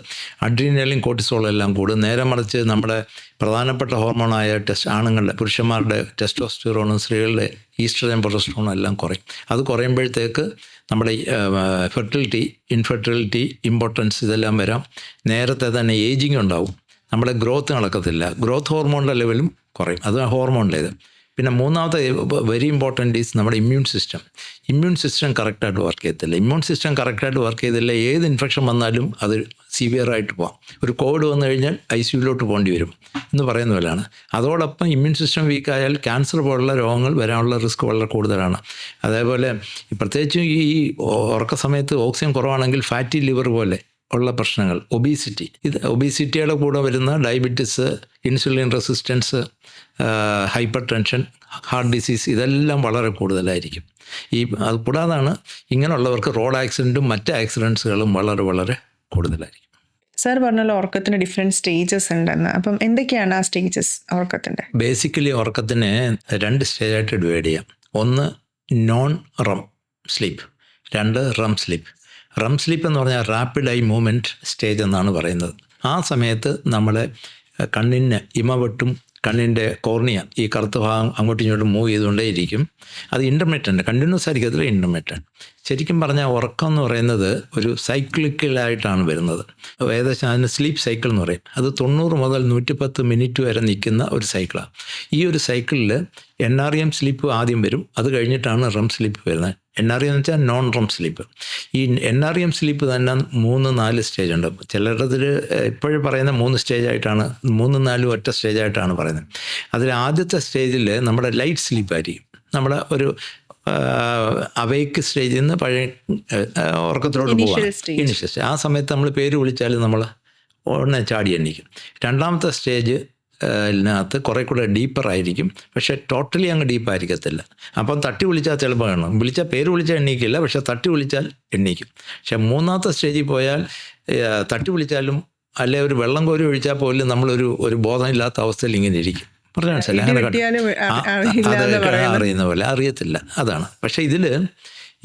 A: അഡ്രീനലിൻ, കോർട്ടിസോൾ എല്ലാം കൂടും. നേരെ മറിച്ച് നമ്മുടെ പ്രധാനപ്പെട്ട ഹോർമോണായ ആണുങ്ങളുടെ, പുരുഷന്മാരുടെ ടെസ്റ്റോസ്റ്റിറോണും സ്ത്രീകളുടെ ഈസ്ട്രജൻ, പ്രൊജസ്ട്രോണും എല്ലാം കുറയും. അത് കുറയുമ്പോഴത്തേക്ക് നമ്മുടെ ഫെർട്ടിലിറ്റി, ഇൻഫെർട്ടിലിറ്റി, ഇമ്പോർട്ടൻസ് ഇതെല്ലാം വരാം. നേരത്തെ തന്നെ ഏജിങ് ഉണ്ടാവും, നമ്മുടെ ഗ്രോത്ത് നടക്കത്തില്ല, ഗ്രോത്ത് ഹോർമോണിൻ്റെ ലെവലും കുറയും. അത് ഹോർമോണിൻ്റേത്. പിന്നെ മൂന്നാമത്തെ വെരി ഇമ്പോർട്ടൻ്റ് ഈസ് നമ്മുടെ ഇമ്മ്യൂൺ സിസ്റ്റം. ഇമ്മ്യൂൺ സിസ്റ്റം കറക്റ്റായിട്ട് വർക്ക് ചെയ്യത്തില്ല. ഇമ്മ്യൂൺ സിസ്റ്റം കറക്റ്റായിട്ട് വർക്ക് ചെയ്തില്ല, ഏത് ഇൻഫെക്ഷൻ വന്നാലും അത് സിവിയറായിട്ട് പോകാം. ഒരു കോവിഡ് വന്നു കഴിഞ്ഞാൽ ICUയിലോട്ട് പോകേണ്ടി വരും എന്ന് പറയുന്ന പോലെയാണ്. അതോടൊപ്പം ഇമ്മ്യൂൺ സിസ്റ്റം വീക്കായാൽ ക്യാൻസർ പോലുള്ള രോഗങ്ങൾ വരാനുള്ള റിസ്ക് വളരെ കൂടുതലാണ്. അതേപോലെ പ്രത്യേകിച്ചും ഈ ഉറക്ക സമയത്ത് ഓക്സിജൻ കുറവാണെങ്കിൽ ഫാറ്റി ലിവർ പോലെ ഉള്ള പ്രശ്നങ്ങൾ, ഒബീസിറ്റി, ഇത് ഒബീസിറ്റിയുടെ കൂടെ വരുന്ന diabetes, insulin resistance, hyper tension, heart disease, ഇതെല്ലാം വളരെ കൂടുതലായിരിക്കും. അത് കൂടാതാണ് ഇങ്ങനെയുള്ളവർക്ക് റോഡ് ആക്സിഡൻറ്റും മറ്റ് ആക്സിഡൻസുകളും വളരെ വളരെ കൂടുതലായിരിക്കും.
B: സാർ പറഞ്ഞല്ലോ ഉറക്കത്തിന് ഡിഫറെൻറ്റ് സ്റ്റേജസ് ഉണ്ടെന്ന്. അപ്പം എന്തൊക്കെയാണ് ആ സ്റ്റേജസ് ഉറക്കത്തിൻ്റെ?
A: ബേസിക്കലി ഉറക്കത്തിന് 2 സ്റ്റേജായിട്ട് ഡിവൈഡ് ചെയ്യാം. ഒന്ന് non REM sleep, 2 rum sleep. Rum sleep എന്ന് പറഞ്ഞാൽ റാപ്പിഡ് ഐ മൂവ്മെൻറ്റ് സ്റ്റേജ് എന്നാണ് പറയുന്നത്. ആ സമയത്ത് നമ്മളെ കണ്ണിന് ഇമവെട്ടും കണ്ണിൻ്റെ കോർണിയ, ഈ കറുത്ത ഭാഗം അങ്ങോട്ടും ഇങ്ങോട്ടും മൂവ് ചെയ്തുകൊണ്ടേയിരിക്കും. അത് ഇൻ്റർമിറ്റൻ്റ്, കണ്ടിന്യൂസ് ആയിരിക്കത്തില്ല, ഇൻ്റർമിറ്റൻ്റ്. ശരിക്കും പറഞ്ഞാൽ ഉറക്കം എന്ന് പറയുന്നത് ഒരു സൈക്ലിക്കലായിട്ടാണ് വരുന്നത്. ഏകദേശം അതിന് സ്ലീപ്പ് സൈക്കിൾ എന്ന് പറയും. അത് 90 മുതൽ 110 മിനിറ്റ് വരെ നിൽക്കുന്ന ഒരു സൈക്കിളാണ്. ഈ ഒരു സൈക്കിളിൽ NREM സ്ലീപ്പ് ആദ്യം വരും, അത് കഴിഞ്ഞിട്ടാണ് റം സ്ലീപ്പ് വരുന്നത്. NREM എന്ന് വെച്ചാൽ നോൺ റം സ്ലീപ്പ്. ഈ NREM സ്ലീപ്പ് തന്നെ 3-4 സ്റ്റേജ് ഉണ്ട്. ചിലരതിൽ ഇപ്പോഴും പറയുന്ന 3 സ്റ്റേജായിട്ടാണ്, 3-4 ഒറ്റ സ്റ്റേജായിട്ടാണ് പറയുന്നത്. അതിൽ ആദ്യത്തെ സ്റ്റേജിൽ നമ്മുടെ ലൈറ്റ് സ്ലീപ്പായിരിക്കും. നമ്മുടെ ഒരു അവയ്ക്ക് സ്റ്റേജിൽ നിന്ന് പഴയ ഉറക്കത്തിലോട്ട് പോകാം, ഇനിഷ്യൽ സ്റ്റേജ്. ആ സമയത്ത് നമ്മൾ പേര് വിളിച്ചാൽ നമ്മൾ ഉടനെ ചാടി എണീക്കും. രണ്ടാമത്തെ സ്റ്റേജ് ിനകത്ത് കുറേ കൂടെ ഡീപ്പറായിരിക്കും, പക്ഷേ ടോട്ടലി അങ്ങ് ഡീപ്പായിരിക്കത്തില്ല. അപ്പം തട്ടി വിളിച്ചാൽ ചിലപ്പോൾ കാണും, വിളിച്ചാൽ പേര് വിളിച്ചാൽ എണ്ണീക്കില്ല, പക്ഷേ തട്ടി വിളിച്ചാൽ എണ്ണീക്കും. പക്ഷേ മൂന്നാമത്തെ സ്റ്റേജിൽ പോയാൽ തട്ടി വിളിച്ചാലും അല്ലെ ഒരു വെള്ളം കോരി ഒഴിച്ചാൽ പോലും നമ്മളൊരു ബോധമില്ലാത്ത അവസ്ഥയിൽ ഇങ്ങനെ ഇരിക്കും. പറഞ്ഞാൽ മനസ്സിലായി, അങ്ങനെ അറിയുന്ന പോലെ അറിയത്തില്ല, അതാണ്. പക്ഷേ ഇതിൽ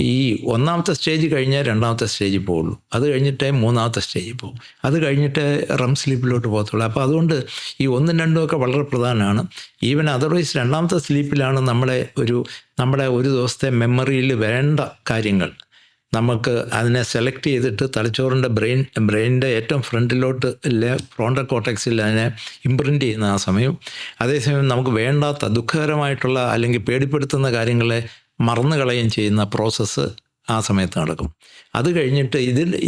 A: ഈ ഒന്നാമത്തെ സ്റ്റേജ് കഴിഞ്ഞാൽ രണ്ടാമത്തെ സ്റ്റേജിൽ പോവുള്ളൂ, അത് കഴിഞ്ഞിട്ടേ മൂന്നാമത്തെ സ്റ്റേജിൽ പോകും, അത് കഴിഞ്ഞിട്ട് റം സ്ലീപ്പിലോട്ട് പോകത്തുള്ളൂ. അപ്പോൾ അതുകൊണ്ട് ഈ 1ഉം 2ഉം ഒക്കെ വളരെ പ്രധാനമാണ്. ഈവൻ അതർവൈസ് രണ്ടാമത്തെ സ്ലീപ്പിലാണ് നമ്മുടെ ഒരു ദിവസത്തെ മെമ്മറിയിൽ വേണ്ട കാര്യങ്ങൾ നമുക്ക് അതിനെ സെലക്ട് ചെയ്തിട്ട് തലച്ചോറിൻ്റെ ബ്രെയിനിൻ്റെ ഏറ്റവും ഫ്രണ്ടിലോട്ട് ഫ്രോണ്ടൽ കോർട്ടെക്സിൽ അതിനെ ഇംപ്രിൻ്റ് ചെയ്യുന്ന ആ സമയം. അതേസമയം നമുക്ക് വേണ്ടാത്ത ദുഃഖകരമായിട്ടുള്ള അല്ലെങ്കിൽ പേടിപ്പെടുത്തുന്ന കാര്യങ്ങളെ മറന്നു കളയുകയും ചെയ്യുന്ന പ്രോസസ്സ് ആ സമയത്ത് നടക്കും. അത് കഴിഞ്ഞിട്ട്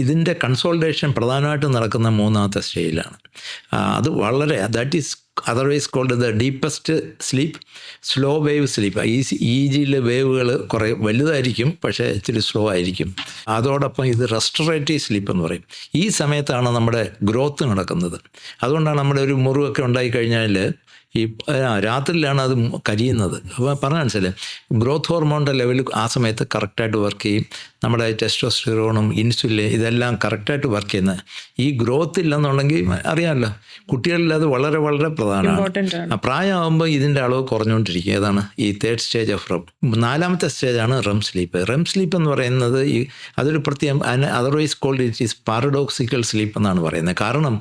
A: ഇതിൻ്റെ കൺസോൾട്ടേഷൻ പ്രധാനമായിട്ടും നടക്കുന്ന മൂന്നാമത്തെ സ്റ്റേജിലാണ്. അത് വളരെ that is otherwise called the deepest sleep, slow wave sleep. EEGയിലെ വേവുകൾ കുറേ വലുതായിരിക്കും, പക്ഷേ ഇച്ചിരി സ്ലോ ആയിരിക്കും. അതോടൊപ്പം ഇത് റെസ്റ്റോറേറ്റീവ് സ്ലീപ്പ് എന്ന് പറയും. ഈ സമയത്താണ് നമ്മുടെ ഗ്രോത്ത് നടക്കുന്നത്. അതുകൊണ്ടാണ് നമ്മുടെ ഒരു മുറിവൊക്കെ ഉണ്ടായിക്കഴിഞ്ഞാൽ ഈ രാത്രിയിലാണ് അത് കരിയുന്നത്. അപ്പോൾ പറഞ്ഞാൽ മനസ്സിലായി, ഗ്രോത്ത് ഹോർമോണിൻ്റെ ലെവൽ ആ സമയത്ത് കറക്റ്റായിട്ട് വർക്ക് ചെയ്യും. നമ്മുടെ ടെസ്റ്റോസ്റ്റിറോണും ഇൻസുലിൻ ഇതെല്ലാം കറക്റ്റായിട്ട് വർക്ക് ചെയ്യുന്നത്. ഈ ഗ്രോത്ത് ഇല്ലെന്നുണ്ടെങ്കിൽ അറിയാമല്ലോ, കുട്ടികളിൽ അത് വളരെ വളരെ പ്രധാനമാണ്. പ്രായമാകുമ്പോൾ ഇതിൻ്റെ അളവ് കുറഞ്ഞുകൊണ്ടിരിക്കും. ഏതാണ് ഈ 3rd സ്റ്റേജ് ഓഫ് റം. 4ാമത്തെ സ്റ്റേജാണ് റം സ്ലീപ്പ്. റം സ്ലീപ്പ് എന്ന് പറയുന്നത് അതൊരു പ്രത്യേകം, otherwise called it is paradoxical sleep എന്നാണ് പറയുന്നത്. കാരണം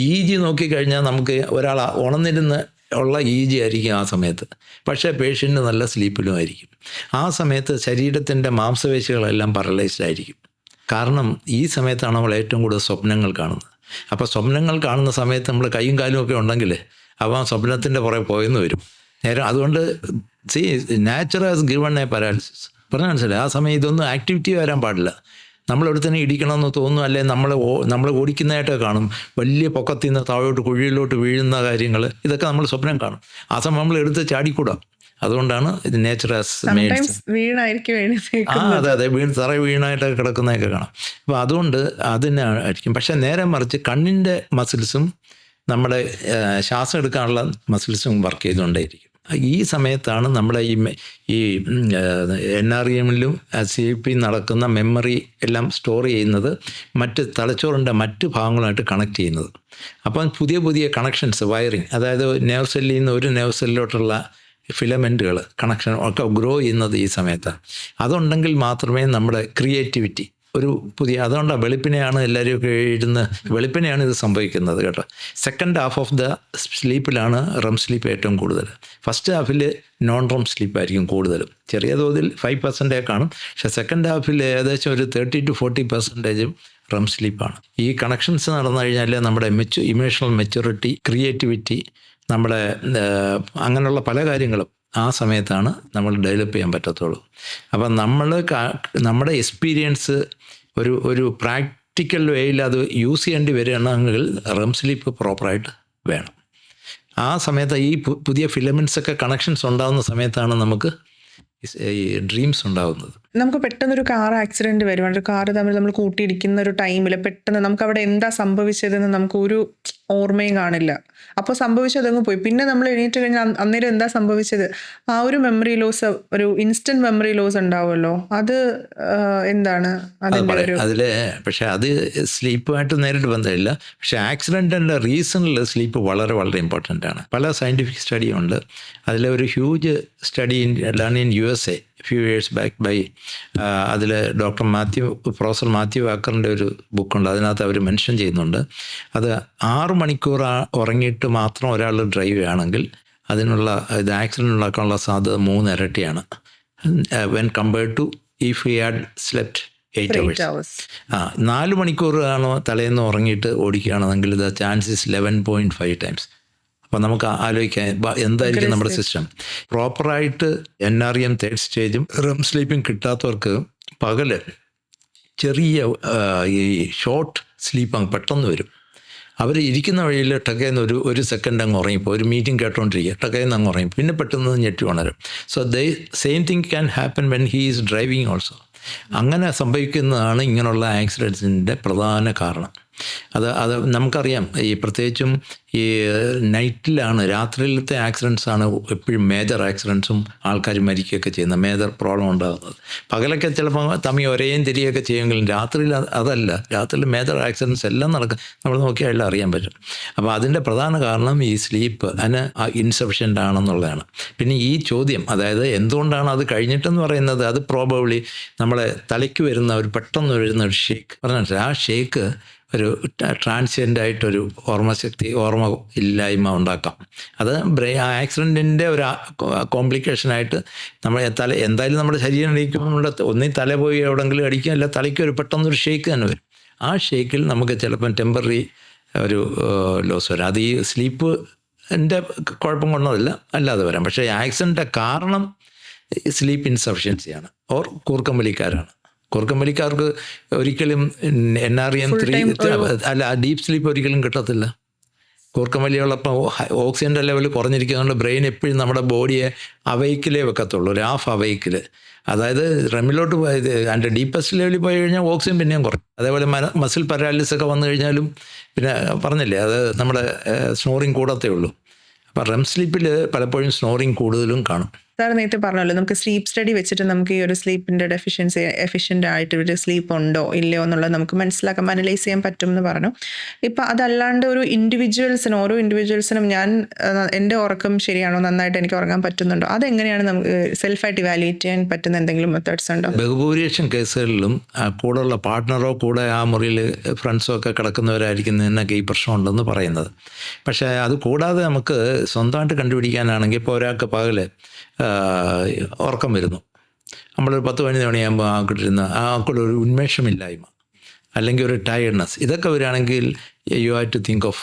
A: EEG നോക്കിക്കഴിഞ്ഞാൽ നമുക്ക് ഒരാൾ ഉണർന്നിരുന്ന് ഉള്ള EEG ആയിരിക്കും ആ സമയത്ത്, പക്ഷേ പേഷ്യൻ്റ് നല്ല സ്ലീപ്പിലും ആയിരിക്കും. ആ സമയത്ത് ശരീരത്തിൻ്റെ മാംസപേശികളെല്ലാം പാരലൈസ്ഡ് ആയിരിക്കും. കാരണം ഈ സമയത്താണ് നമ്മൾ ഏറ്റവും കൂടുതൽ സ്വപ്നങ്ങൾ കാണുന്നത്. അപ്പോൾ സ്വപ്നങ്ങൾ കാണുന്ന സമയത്ത് നമ്മൾ കൈയും കാലും ഒക്കെ ഉണ്ടെങ്കിൽ അപ്പോൾ ആ സ്വപ്നത്തിൻ്റെ പുറകെ പോയെന്ന് വരും നേരം. അതുകൊണ്ട് nature has given A paralysis. പറഞ്ഞാൽ മനസ്സിലായി, ആ സമയം ഇതൊന്നും ആക്ടിവിറ്റി വരാൻ പാടില്ല. നമ്മളെടുത്തന്നെ ഇടിക്കണമെന്ന് തോന്നും, അല്ലെങ്കിൽ നമ്മൾ ഓടിക്കുന്നതായിട്ടൊക്കെ കാണും, വലിയ പൊക്കത്തിൽ നിന്ന് താഴോട്ട് കുഴിയിലോട്ട് വീഴുന്ന കാര്യങ്ങൾ, ഇതൊക്കെ നമ്മൾ സ്വപ്നം കാണും. ആ സമയം നമ്മൾ എടുത്ത് ചാടിക്കൂടാം. അതുകൊണ്ടാണ് ഇത് നേച്ചർ ഹാസ് മെയ്ഡ്. അതെ, തറ വീണായിട്ടൊക്കെ കിടക്കുന്നതൊക്കെ കാണാം. അപ്പോൾ അതുകൊണ്ട് അതിനായിരിക്കും. പക്ഷേ നേരെ മറിച്ച് കണ്ണിൻ്റെ മസിൽസും നമ്മുടെ ശ്വാസം എടുക്കാനുള്ള മസിൽസും വർക്ക് ചെയ്തുകൊണ്ടേയിരിക്കും. ഈ സമയത്താണ് നമ്മുടെ ഈ NREMലും CP നടക്കുന്ന മെമ്മറി എല്ലാം സ്റ്റോർ ചെയ്യുന്നത്, മറ്റ് തലച്ചോറിൻ്റെ മറ്റ് ഭാഗങ്ങളുമായിട്ട് കണക്ട് ചെയ്യുന്നത്. അപ്പം പുതിയ കണക്ഷൻസ്, വയറിങ്, അതായത് നെർവ് സെല്ലിൽ നിന്ന് ഒരു നെർവ് സെല്ലിലോട്ടുള്ള ഫിലമെൻറ്റുകൾ കണക്ഷൻ ഒക്കെ ഗ്രോ ചെയ്യുന്നത് ഈ സമയത്താണ്. അതുണ്ടെങ്കിൽ മാത്രമേ നമ്മുടെ ക്രിയേറ്റിവിറ്റി അതുകൊണ്ടാണ് വെളുപ്പിനെയാണ് എല്ലാവരും ഒക്കെ വെളുപ്പിനെയാണ് ഇത് സംഭവിക്കുന്നത് കേട്ടോ. സെക്കൻഡ് ഹാഫ് ഓഫ് ദ സ്ലീപ്പിലാണ് റം സ്ലീപ്പ് ഏറ്റവും കൂടുതൽ. ഫസ്റ്റ് ഹാഫിൽ നോൺ റം സ്ലീപ്പായിരിക്കും കൂടുതലും, ചെറിയ തോതിൽ 5% കാണും. പക്ഷേ സെക്കൻഡ് ഹാഫിൽ ഏകദേശം ഒരു 30 to 40% റം സ്ലീപ്പാണ്. ഈ കണക്ഷൻസ് നടന്നു കഴിഞ്ഞാൽ നമ്മുടെ ഇമോഷണൽ മെച്യൂരിറ്റി, ക്രിയേറ്റിവിറ്റി, നമ്മുടെ അങ്ങനെയുള്ള പല കാര്യങ്ങളും ആ സമയത്താണ് നമ്മൾ ഡെവലപ്പ് ചെയ്യാൻ പറ്റത്തുള്ളൂ. അപ്പം നമ്മുടെ എക്സ്പീരിയൻസ് ഒരു പ്രാക്ടിക്കൽ വേയിൽ അത് യൂസ് ചെയ്യേണ്ടി വരികയാണെങ്കിൽ റം സ്ലീപ്പ് പ്രോപ്പറായിട്ട് വേണം. ആ സമയത്ത് ഈ പുതിയ ഫിലമെൻറ്റ്സൊക്കെ കണക്ഷൻസ് ഉണ്ടാകുന്ന സമയത്താണ് നമുക്ക് ഈ ഡ്രീംസ് ഉണ്ടാകുന്നത്.
B: നമുക്ക് പെട്ടെന്നൊരു കാർ ആക്സിഡൻറ്റ് വരുവാണ്, ഒരു കാറ് തമ്മിൽ നമ്മൾ കൂട്ടിയിടിക്കുന്ന ഒരു ടൈമിൽ പെട്ടെന്ന് നമുക്ക് അവിടെ എന്താ സംഭവിച്ചതെന്ന് നമുക്ക് ഒരു ഓർമ്മയും കാണില്ല. അപ്പോൾ സംഭവിച്ചതങ്ങ് പോയി. പിന്നെ നമ്മൾ എണീറ്റ് കഴിഞ്ഞാൽ അന്നേരം എന്താ സംഭവിച്ചത്, ആ ഒരു മെമ്മറി ലോസ്, ഒരു ഇൻസ്റ്റൻറ്റ് മെമ്മറി ലോസ് ഉണ്ടാവുമല്ലോ, അത് എന്താണ്
A: അതിൽ? പക്ഷേ അത് സ്ലീപ്പുമായിട്ട് നേരിട്ട് ബന്ധമില്ല. പക്ഷേ ആക്സിഡൻറ്റിൻ്റെ റീസണിൽ സ്ലീപ്പ് വളരെ വളരെ ഇമ്പോർട്ടൻ്റ് ആണ്. പല സയൻറ്റിഫിക് സ്റ്റഡിയും ഉണ്ട്. അതിലൊരു huge study done in USA few years back by അതിൽ പ്രൊഫസർ മാത്യു വാക്കറിൻ്റെ ഒരു ബുക്കുണ്ട്. അതിനകത്ത് അവർ മെൻഷൻ ചെയ്യുന്നുണ്ട്, അത് 6 മണിക്കൂർ ഉറങ്ങിയിട്ട് മാത്രം ഒരാൾ ഡ്രൈവ് ചെയ്യുകയാണെങ്കിൽ അതിനുള്ള ആക്സിഡൻറ്റ് ഉണ്ടാക്കാനുള്ള സാധ്യത 3 ഇരട്ടിയാണ് when compared to if he had slept 8 hours. 4 മണിക്കൂറാണോ തലേന്ന് ഉറങ്ങിയിട്ട് ഓടിക്കുകയാണെങ്കിൽ ദ ചാൻസ് ഇസ് 11.5 times. അപ്പോൾ നമുക്ക് ആലോചിക്കാം എന്തായിരിക്കും നമ്മുടെ സിസ്റ്റം. പ്രോപ്പറായിട്ട് NREM 3rd സ്റ്റേജും റെം സ്ലീപ്പിംഗ് കിട്ടാത്തവർക്ക് പകല് ചെറിയ ഈ ഷോർട്ട് സ്ലീപ്പ് അങ്ങ് പെട്ടെന്ന് വരും. അവർ ഇരിക്കുന്ന വഴിയിൽ ടക്കയെന്ന് ഒരു സെക്കൻഡ് അങ്ങ് ഉറങ്ങിപ്പോൾ, ഒരു മീറ്റിംഗ് കേട്ടോണ്ടിരിക്കുക, ടക്കയെന്ന് അങ്ങ് ഉറങ്ങി, പിന്നെ പെട്ടെന്ന് ഞെട്ടി ഉണരും. So same thing can happen when he is driving also. അങ്ങനെ സംഭവിക്കുന്നതാണ് ഇങ്ങനെയുള്ള ആക്സിഡൻസിൻ്റെ പ്രധാന കാരണം. അത് നമുക്കറിയാം. ഈ പ്രത്യേകിച്ചും ഈ നൈറ്റിലാണ്, രാത്രിയിലത്തെ ആക്സിഡൻസ് ആണ് എപ്പോഴും മേജർ ആക്സിഡൻസും ആൾക്കാർ മരിക്കുകയൊക്കെ ചെയ്യുന്നത്, മേജർ പ്രോബ്ലം ഉണ്ടാകുന്നത്. പകലൊക്കെ ചിലപ്പോൾ തമ്മി ഒരേയും തിരികെയൊക്കെ ചെയ്യുമെങ്കിലും രാത്രിയിൽ അതല്ല. രാത്രിയിൽ മേജർ ആക്സിഡൻസ് എല്ലാം നടക്കും, നമ്മൾ നോക്കിയാൽ എല്ലാം അറിയാൻ പറ്റും. അപ്പോൾ അതിൻ്റെ പ്രധാന കാരണം ഈ സ്ലീപ്പ് അതിന് ഇൻസഫിഷ്യൻ്റ് ആണെന്നുള്ളതാണ്. പിന്നെ ഈ ചോദ്യം, അതായത് എന്തുകൊണ്ടാണ് അത് കഴിഞ്ഞിട്ടെന്ന് പറയുന്നത്, അത് പ്രോബബ്ലി നമ്മളെ തലയ്ക്ക് വരുന്ന ഒരു പെട്ടെന്ന് വരുന്ന ഒരു ഷേക്ക് പറഞ്ഞിട്ട്, ആ ഷേക്ക് ഒരു ട്രാൻസിയൻ്റായിട്ടൊരു ഓർമ്മ ഇല്ലായ്മ ഉണ്ടാക്കാം. അത് ആക്സിഡൻറ്റിൻ്റെ ഒരു കോംപ്ലിക്കേഷനായിട്ട് നമ്മൾ എന്തായാലും നമ്മുടെ ശരീരം ഇടിക്കുമ്പോൾ ഒന്നീ തല പോയി എവിടെയെങ്കിലും അടിക്കും, അല്ല തലയ്ക്ക് ഒരു പെട്ടെന്നൊരു ഷേക്ക് തന്നെ വരും. ആ ഷേക്കിൽ നമുക്ക് ചിലപ്പം ടെമ്പററി ഒരു ലോസ് വരാം. അത് ഈ സ്ലീപ്പിൻ്റെ കുഴപ്പം കൊണ്ടല്ല, അല്ലാതെ വരാം. പക്ഷേ ആക്സിഡൻറ്റിൻ്റെ കാരണം സ്ലീപ്പ് ഇൻസഫിഷ്യൻസിയാണ് ഓർ കൂർക്കം വലിക്കാരാണ്. കൂർക്കം വലിക്കാർക്ക് ഒരിക്കലും NREM 3 അല്ല, ഡീപ്പ് സ്ലീപ്പ് ഒരിക്കലും കിട്ടത്തില്ല. കൂർക്കം വലിയുള്ളപ്പോൾ ഓക്സിജൻ്റെ ലെവൽ കുറഞ്ഞിരിക്കുന്നതുകൊണ്ട് ബ്രെയിൻ എപ്പോഴും നമ്മുടെ ബോഡിയെ അവൈക്കിലേ വെക്കത്തുള്ളൂ, ഒരു ഹാഫ് അവൈക്കിൽ. അതായത് റെമ്മിലോട്ട് പോയത് അതിൻ്റെ ഡീപ്പസ്റ്റ് ലെവലിൽ പോയി കഴിഞ്ഞാൽ ഓക്സിജൻ പിന്നെയും കുറയും. അതേപോലെ മസിൽ പാരാലിസിസ് ഒക്കെ വന്നു കഴിഞ്ഞാലും പിന്നെ പറഞ്ഞില്ലേ, അത് നമ്മുടെ സ്നോറിങ് കൂടത്തേ ഉള്ളൂ. അപ്പോൾ REM സ്ലീപ്പിൽ പലപ്പോഴും സ്നോറിങ് കൂടുതലും കാണും.
B: സാർ നേരത്തെ പറഞ്ഞല്ലോ, നമുക്ക് സ്ലീപ്പ് സ്റ്റഡി വെച്ചിട്ട് നമുക്ക് ഈ ഒരു സ്ലീപ്പിൻ്റെ ഡെഫിഷ്യൻസി എഫിഷ്യൻ്റ് ആയിട്ട് ഒരു സ്ലീപ്പ് ഉണ്ടോ ഇല്ലയോ എന്നുള്ളത് നമുക്ക് മനസ്സിലാക്കാം, അനലൈസ് ചെയ്യാൻ പറ്റും എന്ന് പറഞ്ഞു. ഇപ്പം അതല്ലാണ്ട് ഒരു ഓരോ ഇൻഡിവിജ്വൽസിനും ഞാൻ എൻ്റെ ഉറക്കം ശരിയാണോ, നന്നായിട്ട് എനിക്ക് ഉറങ്ങാൻ പറ്റുന്നുണ്ടോ, അതെങ്ങനെയാണ് നമുക്ക് സെൽഫായിട്ട് ഇവാലുവേറ്റ് ചെയ്യാൻ പറ്റുന്ന എന്തെങ്കിലും മെത്തേഡ്സ് ഉണ്ടോ?
A: ബഹുഭൂരിപക്ഷം കേസുകളിലും കൂടെയുള്ള പാർട്ട്ണറോ കൂടെ ആ മുറിയിൽ ഫ്രണ്ട്സോ ഒക്കെ കിടക്കുന്നവരായിരിക്കും എന്നൊക്കെ ഈ പ്രശ്നമുണ്ടെന്ന് പറയുന്നത്. പക്ഷേ അത് കൂടാതെ നമുക്ക് സ്വന്തമായിട്ട് കണ്ടുപിടിക്കാനാണെങ്കിൽ, ഇപ്പോൾ ഒരാൾക്ക് പകല് ഉറക്കം വരുന്നു, നമ്മളൊരു 10-15 മണിയാകുമ്പോൾ ആൾക്കൊരു ഉന്മേഷമില്ലായ്മ അല്ലെങ്കിൽ ഒരു ടയർഡ്നെസ്, ഇതൊക്കെ വരികയാണെങ്കിൽ you have to think of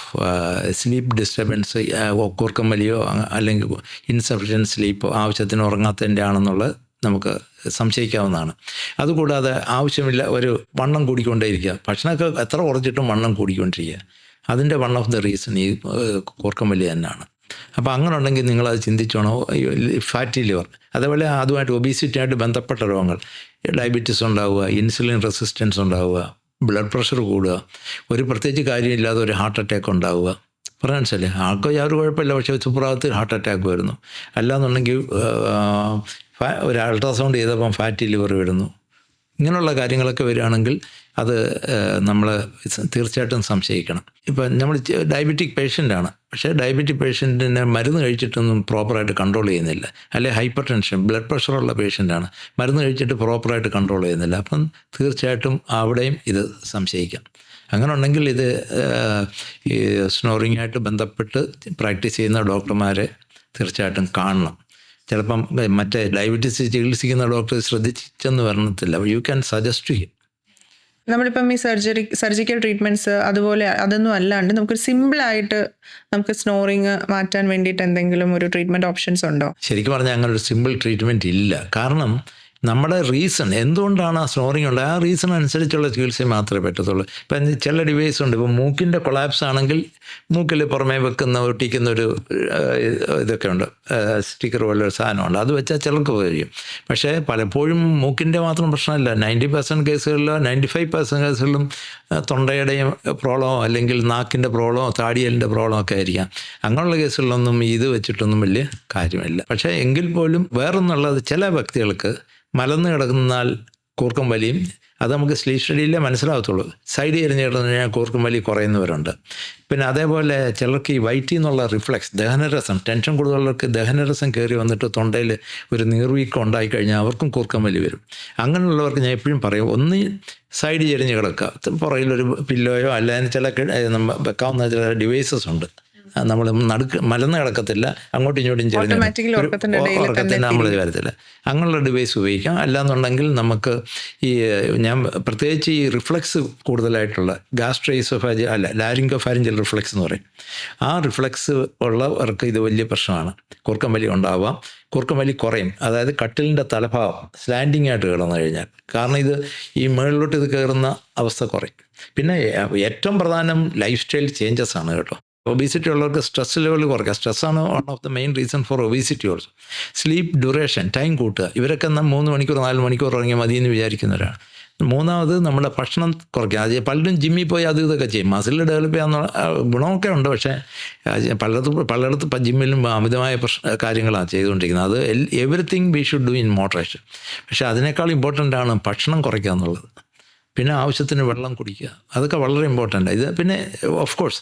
A: sleep disturbance, കൂർക്കം വലിയോ അല്ലെങ്കിൽ ഇൻസഫിഷ്യൻറ്റ് സ്ലീപ്പോ ആവശ്യത്തിന് ഉറങ്ങാത്തതിൻ്റെ ആണെന്നുള്ളത് നമുക്ക് സംശയിക്കാവുന്നതാണ്. അതുകൂടാതെ ആവശ്യമില്ല ഒരു വണ്ണം കൂടിക്കൊണ്ടേയിരിക്കുക, ഭക്ഷണമൊക്കെ എത്ര കുറച്ചിട്ടും വണ്ണം കൂടിക്കൊണ്ടിരിക്കുക, അതിൻ്റെ വൺ ഓഫ് ദ റീസൺ ഈ കൂർക്കം വലി തന്നെയാണ്. അപ്പോൾ അങ്ങനെ ഉണ്ടെങ്കിൽ നിങ്ങളത് ചിന്തിച്ചോണോ. ഫാറ്റി ലിവർ, അതേപോലെ അതുമായിട്ട് ഒബീസിറ്റിയായിട്ട് ബന്ധപ്പെട്ട രോഗങ്ങൾ, ഡയബറ്റീസ് ഉണ്ടാവുക, ഇൻസുലിൻ റെസിസ്റ്റൻസ് ഉണ്ടാവുക, ബ്ലഡ് പ്രഷർ കൂടുക, ഒരു പ്രത്യേകിച്ച് കാര്യമില്ലാതെ ഒരു ഹാർട്ട് അറ്റാക്ക് ഉണ്ടാവുക. പറയാൻ മനസ്സിലല്ലേ, ആൾക്കോ യാതൊരു കുഴപ്പമില്ല, പക്ഷേ സുപ്രഭാതത്തിൽ ഹാർട്ട് അറ്റാക്ക് വരുന്നു. അല്ലാന്നുണ്ടെങ്കിൽ ഒരു അൾട്രാസൗണ്ട് ചെയ്തപ്പം ഫാറ്റി ലിവർ വരുന്നു. ഇങ്ങനെയുള്ള കാര്യങ്ങളൊക്കെ വരികയാണെങ്കിൽ അത് നമ്മൾ തീർച്ചയായിട്ടും സംശയിക്കണം. ഇപ്പം നമ്മൾ ഡയബറ്റിക് പേഷ്യൻ്റാണ്, പക്ഷേ ഡയബറ്റിക് പേഷ്യൻറ്റിനെ മരുന്ന് കഴിച്ചിട്ടൊന്നും പ്രോപ്പറായിട്ട് കൺട്രോൾ ചെയ്യുന്നില്ല. അല്ലെങ്കിൽ ഹൈപ്പർ ടെൻഷൻ, ബ്ലഡ് പ്രഷറുള്ള പേഷ്യൻ്റാണ്, മരുന്ന് കഴിച്ചിട്ട് പ്രോപ്പറായിട്ട് കൺട്രോൾ ചെയ്യുന്നില്ല. അപ്പം തീർച്ചയായിട്ടും അവിടെയും ഇത് സംശയിക്കാം. അങ്ങനെ ഉണ്ടെങ്കിൽ ഇത് ഈ സ്നോറിങ്ങായിട്ട് ബന്ധപ്പെട്ട് പ്രാക്ടീസ് ചെയ്യുന്ന ഡോക്ടർമാരെ തീർച്ചയായിട്ടും കാണണം. ചിലപ്പം മറ്റേ ഡയബറ്റീസ് ചികിത്സിക്കുന്ന ഡോക്ടർ ശ്രദ്ധിച്ചെന്ന് വരണത്തില്ല. You can suggest to him.
B: നമ്മളിപ്പം ഈ സർജിക്കൽ ട്രീറ്റ്മെൻറ്റ്സ് അതുപോലെ അതൊന്നും അല്ലാണ്ട് നമുക്കൊരു സിമ്പിളായിട്ട് നമുക്ക് സ്നോറിങ് മാറ്റാൻ വേണ്ടിയിട്ട് എന്തെങ്കിലും ഒരു ട്രീറ്റ്മെൻറ്റ് ഓപ്ഷൻസ് ഉണ്ടോ?
A: ശരിക്കും പറഞ്ഞാൽ അങ്ങനെ ഒരു സിമ്പിൾ ട്രീറ്റ്മെൻറ്റ് ഇല്ല. കാരണം നമ്മുടെ റീസൺ എന്തുകൊണ്ടാണ് ആ സ്നോറിങ് ഉണ്ട്, ആ റീസൺ അനുസരിച്ചുള്ള ചികിത്സ മാത്രമേ പറ്റത്തുള്ളൂ. ഇപ്പം ചില ഡിവൈസ് ഉണ്ട്, ഇപ്പോൾ മൂക്കിൻ്റെ കൊളാപ്സ് ആണെങ്കിൽ മൂക്കിൽ പുറമേ ഒട്ടിക്കുന്ന ഒരു ഇതൊക്കെ ഉണ്ട്, സ്റ്റിക്കർ പോലെ ഒരു സാധനമുണ്ട്, അത് വെച്ചാൽ ചിലർക്ക് കഴിയും. പക്ഷേ പലപ്പോഴും മൂക്കിൻ്റെ മാത്രം പ്രശ്നമല്ല, 90% കേസുകളിലോ 95% കേസുകളിലും തൊണ്ടയുടെയും പ്രോബ്ലമോ അല്ലെങ്കിൽ നാക്കിൻ്റെ പ്രോബ്ലമോ താടിയലിൻ്റെ പ്രോബ്ലമോ ഒക്കെ ആയിരിക്കാം. അങ്ങനെയുള്ള കേസുകളിലൊന്നും ഇത് വെച്ചിട്ടൊന്നും വലിയ കാര്യമില്ല. പക്ഷേ എങ്കിൽ പോലും വേറൊന്നുള്ളത്, ചില വ്യക്തികൾക്ക് മലന്ന് കിടന്നാൽ കൂർക്കം വലിയും, അത് നമുക്ക് സ്ലീപ്പ് സ്റ്റഡിയിലേ മനസ്സിലാകത്തുള്ളൂ. സൈഡ് എറിഞ്ഞ് കിടന്നു കഴിഞ്ഞാൽ കൂർക്കം വലി കുറയുന്നവരുണ്ട്. പിന്നെ അതേപോലെ ചിലർക്ക് ഈ വയറ്റിൽ നിന്നുള്ള റിഫ്ലക്സ്, ദഹനരസം, ടെൻഷൻ കൂടുതലുള്ളവർക്ക് ദഹനരസം കയറി വന്നിട്ട് തൊണ്ടയിൽ ഒരു നീർവീക്കം ഉണ്ടായിക്കഴിഞ്ഞാൽ അവർക്കും കൂർക്കം വലി വരും. അങ്ങനെയുള്ളവർക്ക് ഞാൻ എപ്പോഴും പറയും, ഒന്ന് സൈഡ് ചെരിഞ്ഞ് കിടക്കുക, പുറകിലൊരു പില്ലോയോ അല്ലെങ്കിൽ ചില വെക്കാവുന്ന ചില ഡിവൈസസ് ഉണ്ട്, നമ്മൾ മലന്ന് കിടക്കത്തില്ല, അങ്ങോട്ടും ഇങ്ങോട്ടും ചെറിയ ഉറക്കത്തിന് നമ്മൾ വരത്തില്ല, അങ്ങനെയുള്ള ഡിവൈസ് ഉപയോഗിക്കാം. അല്ലാന്നുണ്ടെങ്കിൽ നമുക്ക് ഈ ഞാൻ പ്രത്യേകിച്ച് ഈ റിഫ്ലക്സ് കൂടുതലായിട്ടുള്ള ഗാസ്ട്രോഇസോഫാജിയൽ അല്ല ലാരിംഗോഫാരിഞ്ചൽ റിഫ്ലക്സ് എന്ന് പറയും, ആ റിഫ്ലക്സ് ഉള്ളവർക്ക് ഇത് വലിയ പ്രശ്നമാണ്. കൂർക്കം വലി ഉണ്ടാവാം, കൂർക്കം വലി കുറയും, അതായത് കട്ടിലിൻ്റെ തലഭാഗം സ്ലാൻഡിങ് ആയിട്ട് കിടന്നു കഴിഞ്ഞാൽ, കാരണം ഇത് ഈ മുകളിലോട്ട് ഇത് കയറുന്ന അവസ്ഥ കുറയും. പിന്നെ ഏറ്റവും പ്രധാനം ലൈഫ് സ്റ്റൈൽ ചേഞ്ചസ് ആണ് കേട്ടോ. ഒബീസിറ്റി ഉള്ളവർക്ക് സ്ട്രെസ് ലെവൽ കുറയ്ക്കുക, സ്ട്രെസ്സാണ് one of the main reason for obesity also. Sleep duration, time കൂട്ടുക, ഇവരൊക്കെ 3 മണിക്കൂർ 4 മണിക്കൂർ ഉറങ്ങിയാൽ മതി എന്ന് വിചാരിക്കുന്നവരാണ്. മൂന്നാമത് നമ്മുടെ ഭക്ഷണം കുറയ്ക്കുക. അത് പലരും ജിമ്മിൽ പോയി അത് ഇതൊക്കെ ചെയ്യും, മസിൽ ഡെവലപ്പ് ചെയ്യാന്നുള്ള ഗുണമൊക്കെ ഉണ്ട്. പക്ഷേ പലയിടത്ത് ജിമ്മിലും അമിതമായ കാര്യങ്ങളാണ് ചെയ്തുകൊണ്ടിരിക്കുന്നത്. അത് everything we should do in moderation. പക്ഷേ അതിനേക്കാൾ ഇമ്പോർട്ടൻ്റ് ആണ് ഭക്ഷണം കുറയ്ക്കുക എന്നുള്ളത്. പിന്നെ ആവശ്യത്തിന് വെള്ളം കുടിക്കുക, അതൊക്കെ വളരെ ഇമ്പോർട്ടൻ്റ്. ഇത് പിന്നെ ഓഫ് കോഴ്സ്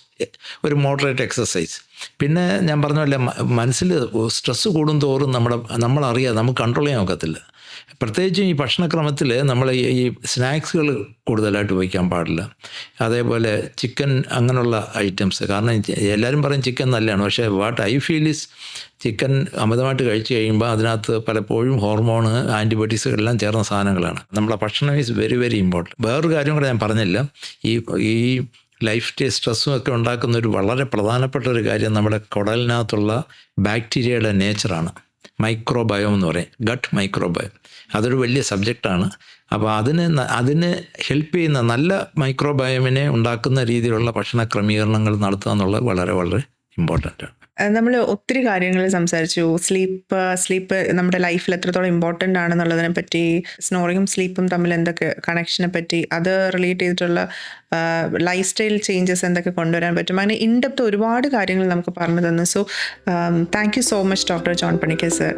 A: ഒരു മോഡറേറ്റ് എക്സസൈസ്. പിന്നെ ഞാൻ പറഞ്ഞ പോലെ മനസ്സിൽ സ്ട്രെസ്സ് കൂടുന്തോറും നമ്മളറിയാതെ നമുക്ക് കൺട്രോൾ ചെയ്യാൻ ഒക്കത്തില്ല. പ്രത്യേകിച്ചും ഈ ഭക്ഷണക്രമത്തിൽ നമ്മൾ ഈ സ്നാക്സുകൾ കൂടുതലായിട്ട് ഉപയോഗിക്കാൻ പാടില്ല. അതേപോലെ ചിക്കൻ അങ്ങനെയുള്ള ഐറ്റംസ്, കാരണം എല്ലാവരും പറയും ചിക്കൻ നല്ലതാണ്, പക്ഷേ what I feel is chicken അമിതമായിട്ട് കഴിച്ച് കഴിയുമ്പോൾ അതിനകത്ത് പലപ്പോഴും ഹോർമോണ്, ആൻറ്റിബയോട്ടിക്സ് എല്ലാം ചേർന്ന സാധനങ്ങളാണ്. നമ്മളെ ഭക്ഷണം ഈസ് വെരി വെരി ഇമ്പോർട്ടൻറ്റ്. വേറൊരു കാര്യം കൂടെ ഞാൻ പറഞ്ഞില്ല, ഈ ലൈഫ് സ്റ്റൈൽ സ്ട്രെസ്സും ഒക്കെ ഉണ്ടാക്കുന്ന ഒരു വളരെ പ്രധാനപ്പെട്ട ഒരു കാര്യം നമ്മുടെ കുടലിനകത്തുള്ള ബാക്ടീരിയയുടെ നേച്ചറാണ്. മൈക്രോബയോം എന്ന് പറയും, ഗട്ട് മൈക്രോബയോം. അതൊരു വലിയ സബ്ജക്റ്റാണ്. അപ്പോൾ അതിന് ഹെൽപ്പ് ചെയ്യുന്ന നല്ല മൈക്രോബയോമിനെ ഉണ്ടാക്കുന്ന രീതിയിലുള്ള ഭക്ഷണ ക്രമീകരണങ്ങൾ നടത്തുക എന്നുള്ളത് വളരെ വളരെ ഇമ്പോർട്ടൻ്റ് ആണ്.
B: നമ്മൾ ഒത്തിരി കാര്യങ്ങൾ സംസാരിച്ചു. സ്ലീപ്പ് നമ്മുടെ ലൈഫിൽ എത്രത്തോളം ഇമ്പോർട്ടൻ്റ് ആണെന്നുള്ളതിനെ പറ്റി, സ്നോറിങ്ങും സ്ലീപ്പും തമ്മിൽ എന്തൊക്കെ കണക്ഷനെ പറ്റി, അത് റിലേറ്റ് ചെയ്തിട്ടുള്ള ലൈഫ് സ്റ്റൈൽ ചേഞ്ചസ് എന്തൊക്കെ കൊണ്ടുവരാൻ പറ്റും, അങ്ങനെ ഇൻഡെപ്ത് ഒരുപാട് കാര്യങ്ങൾ നമുക്ക് പറഞ്ഞു തന്നു. So thank you so much doctor John Panicker sir.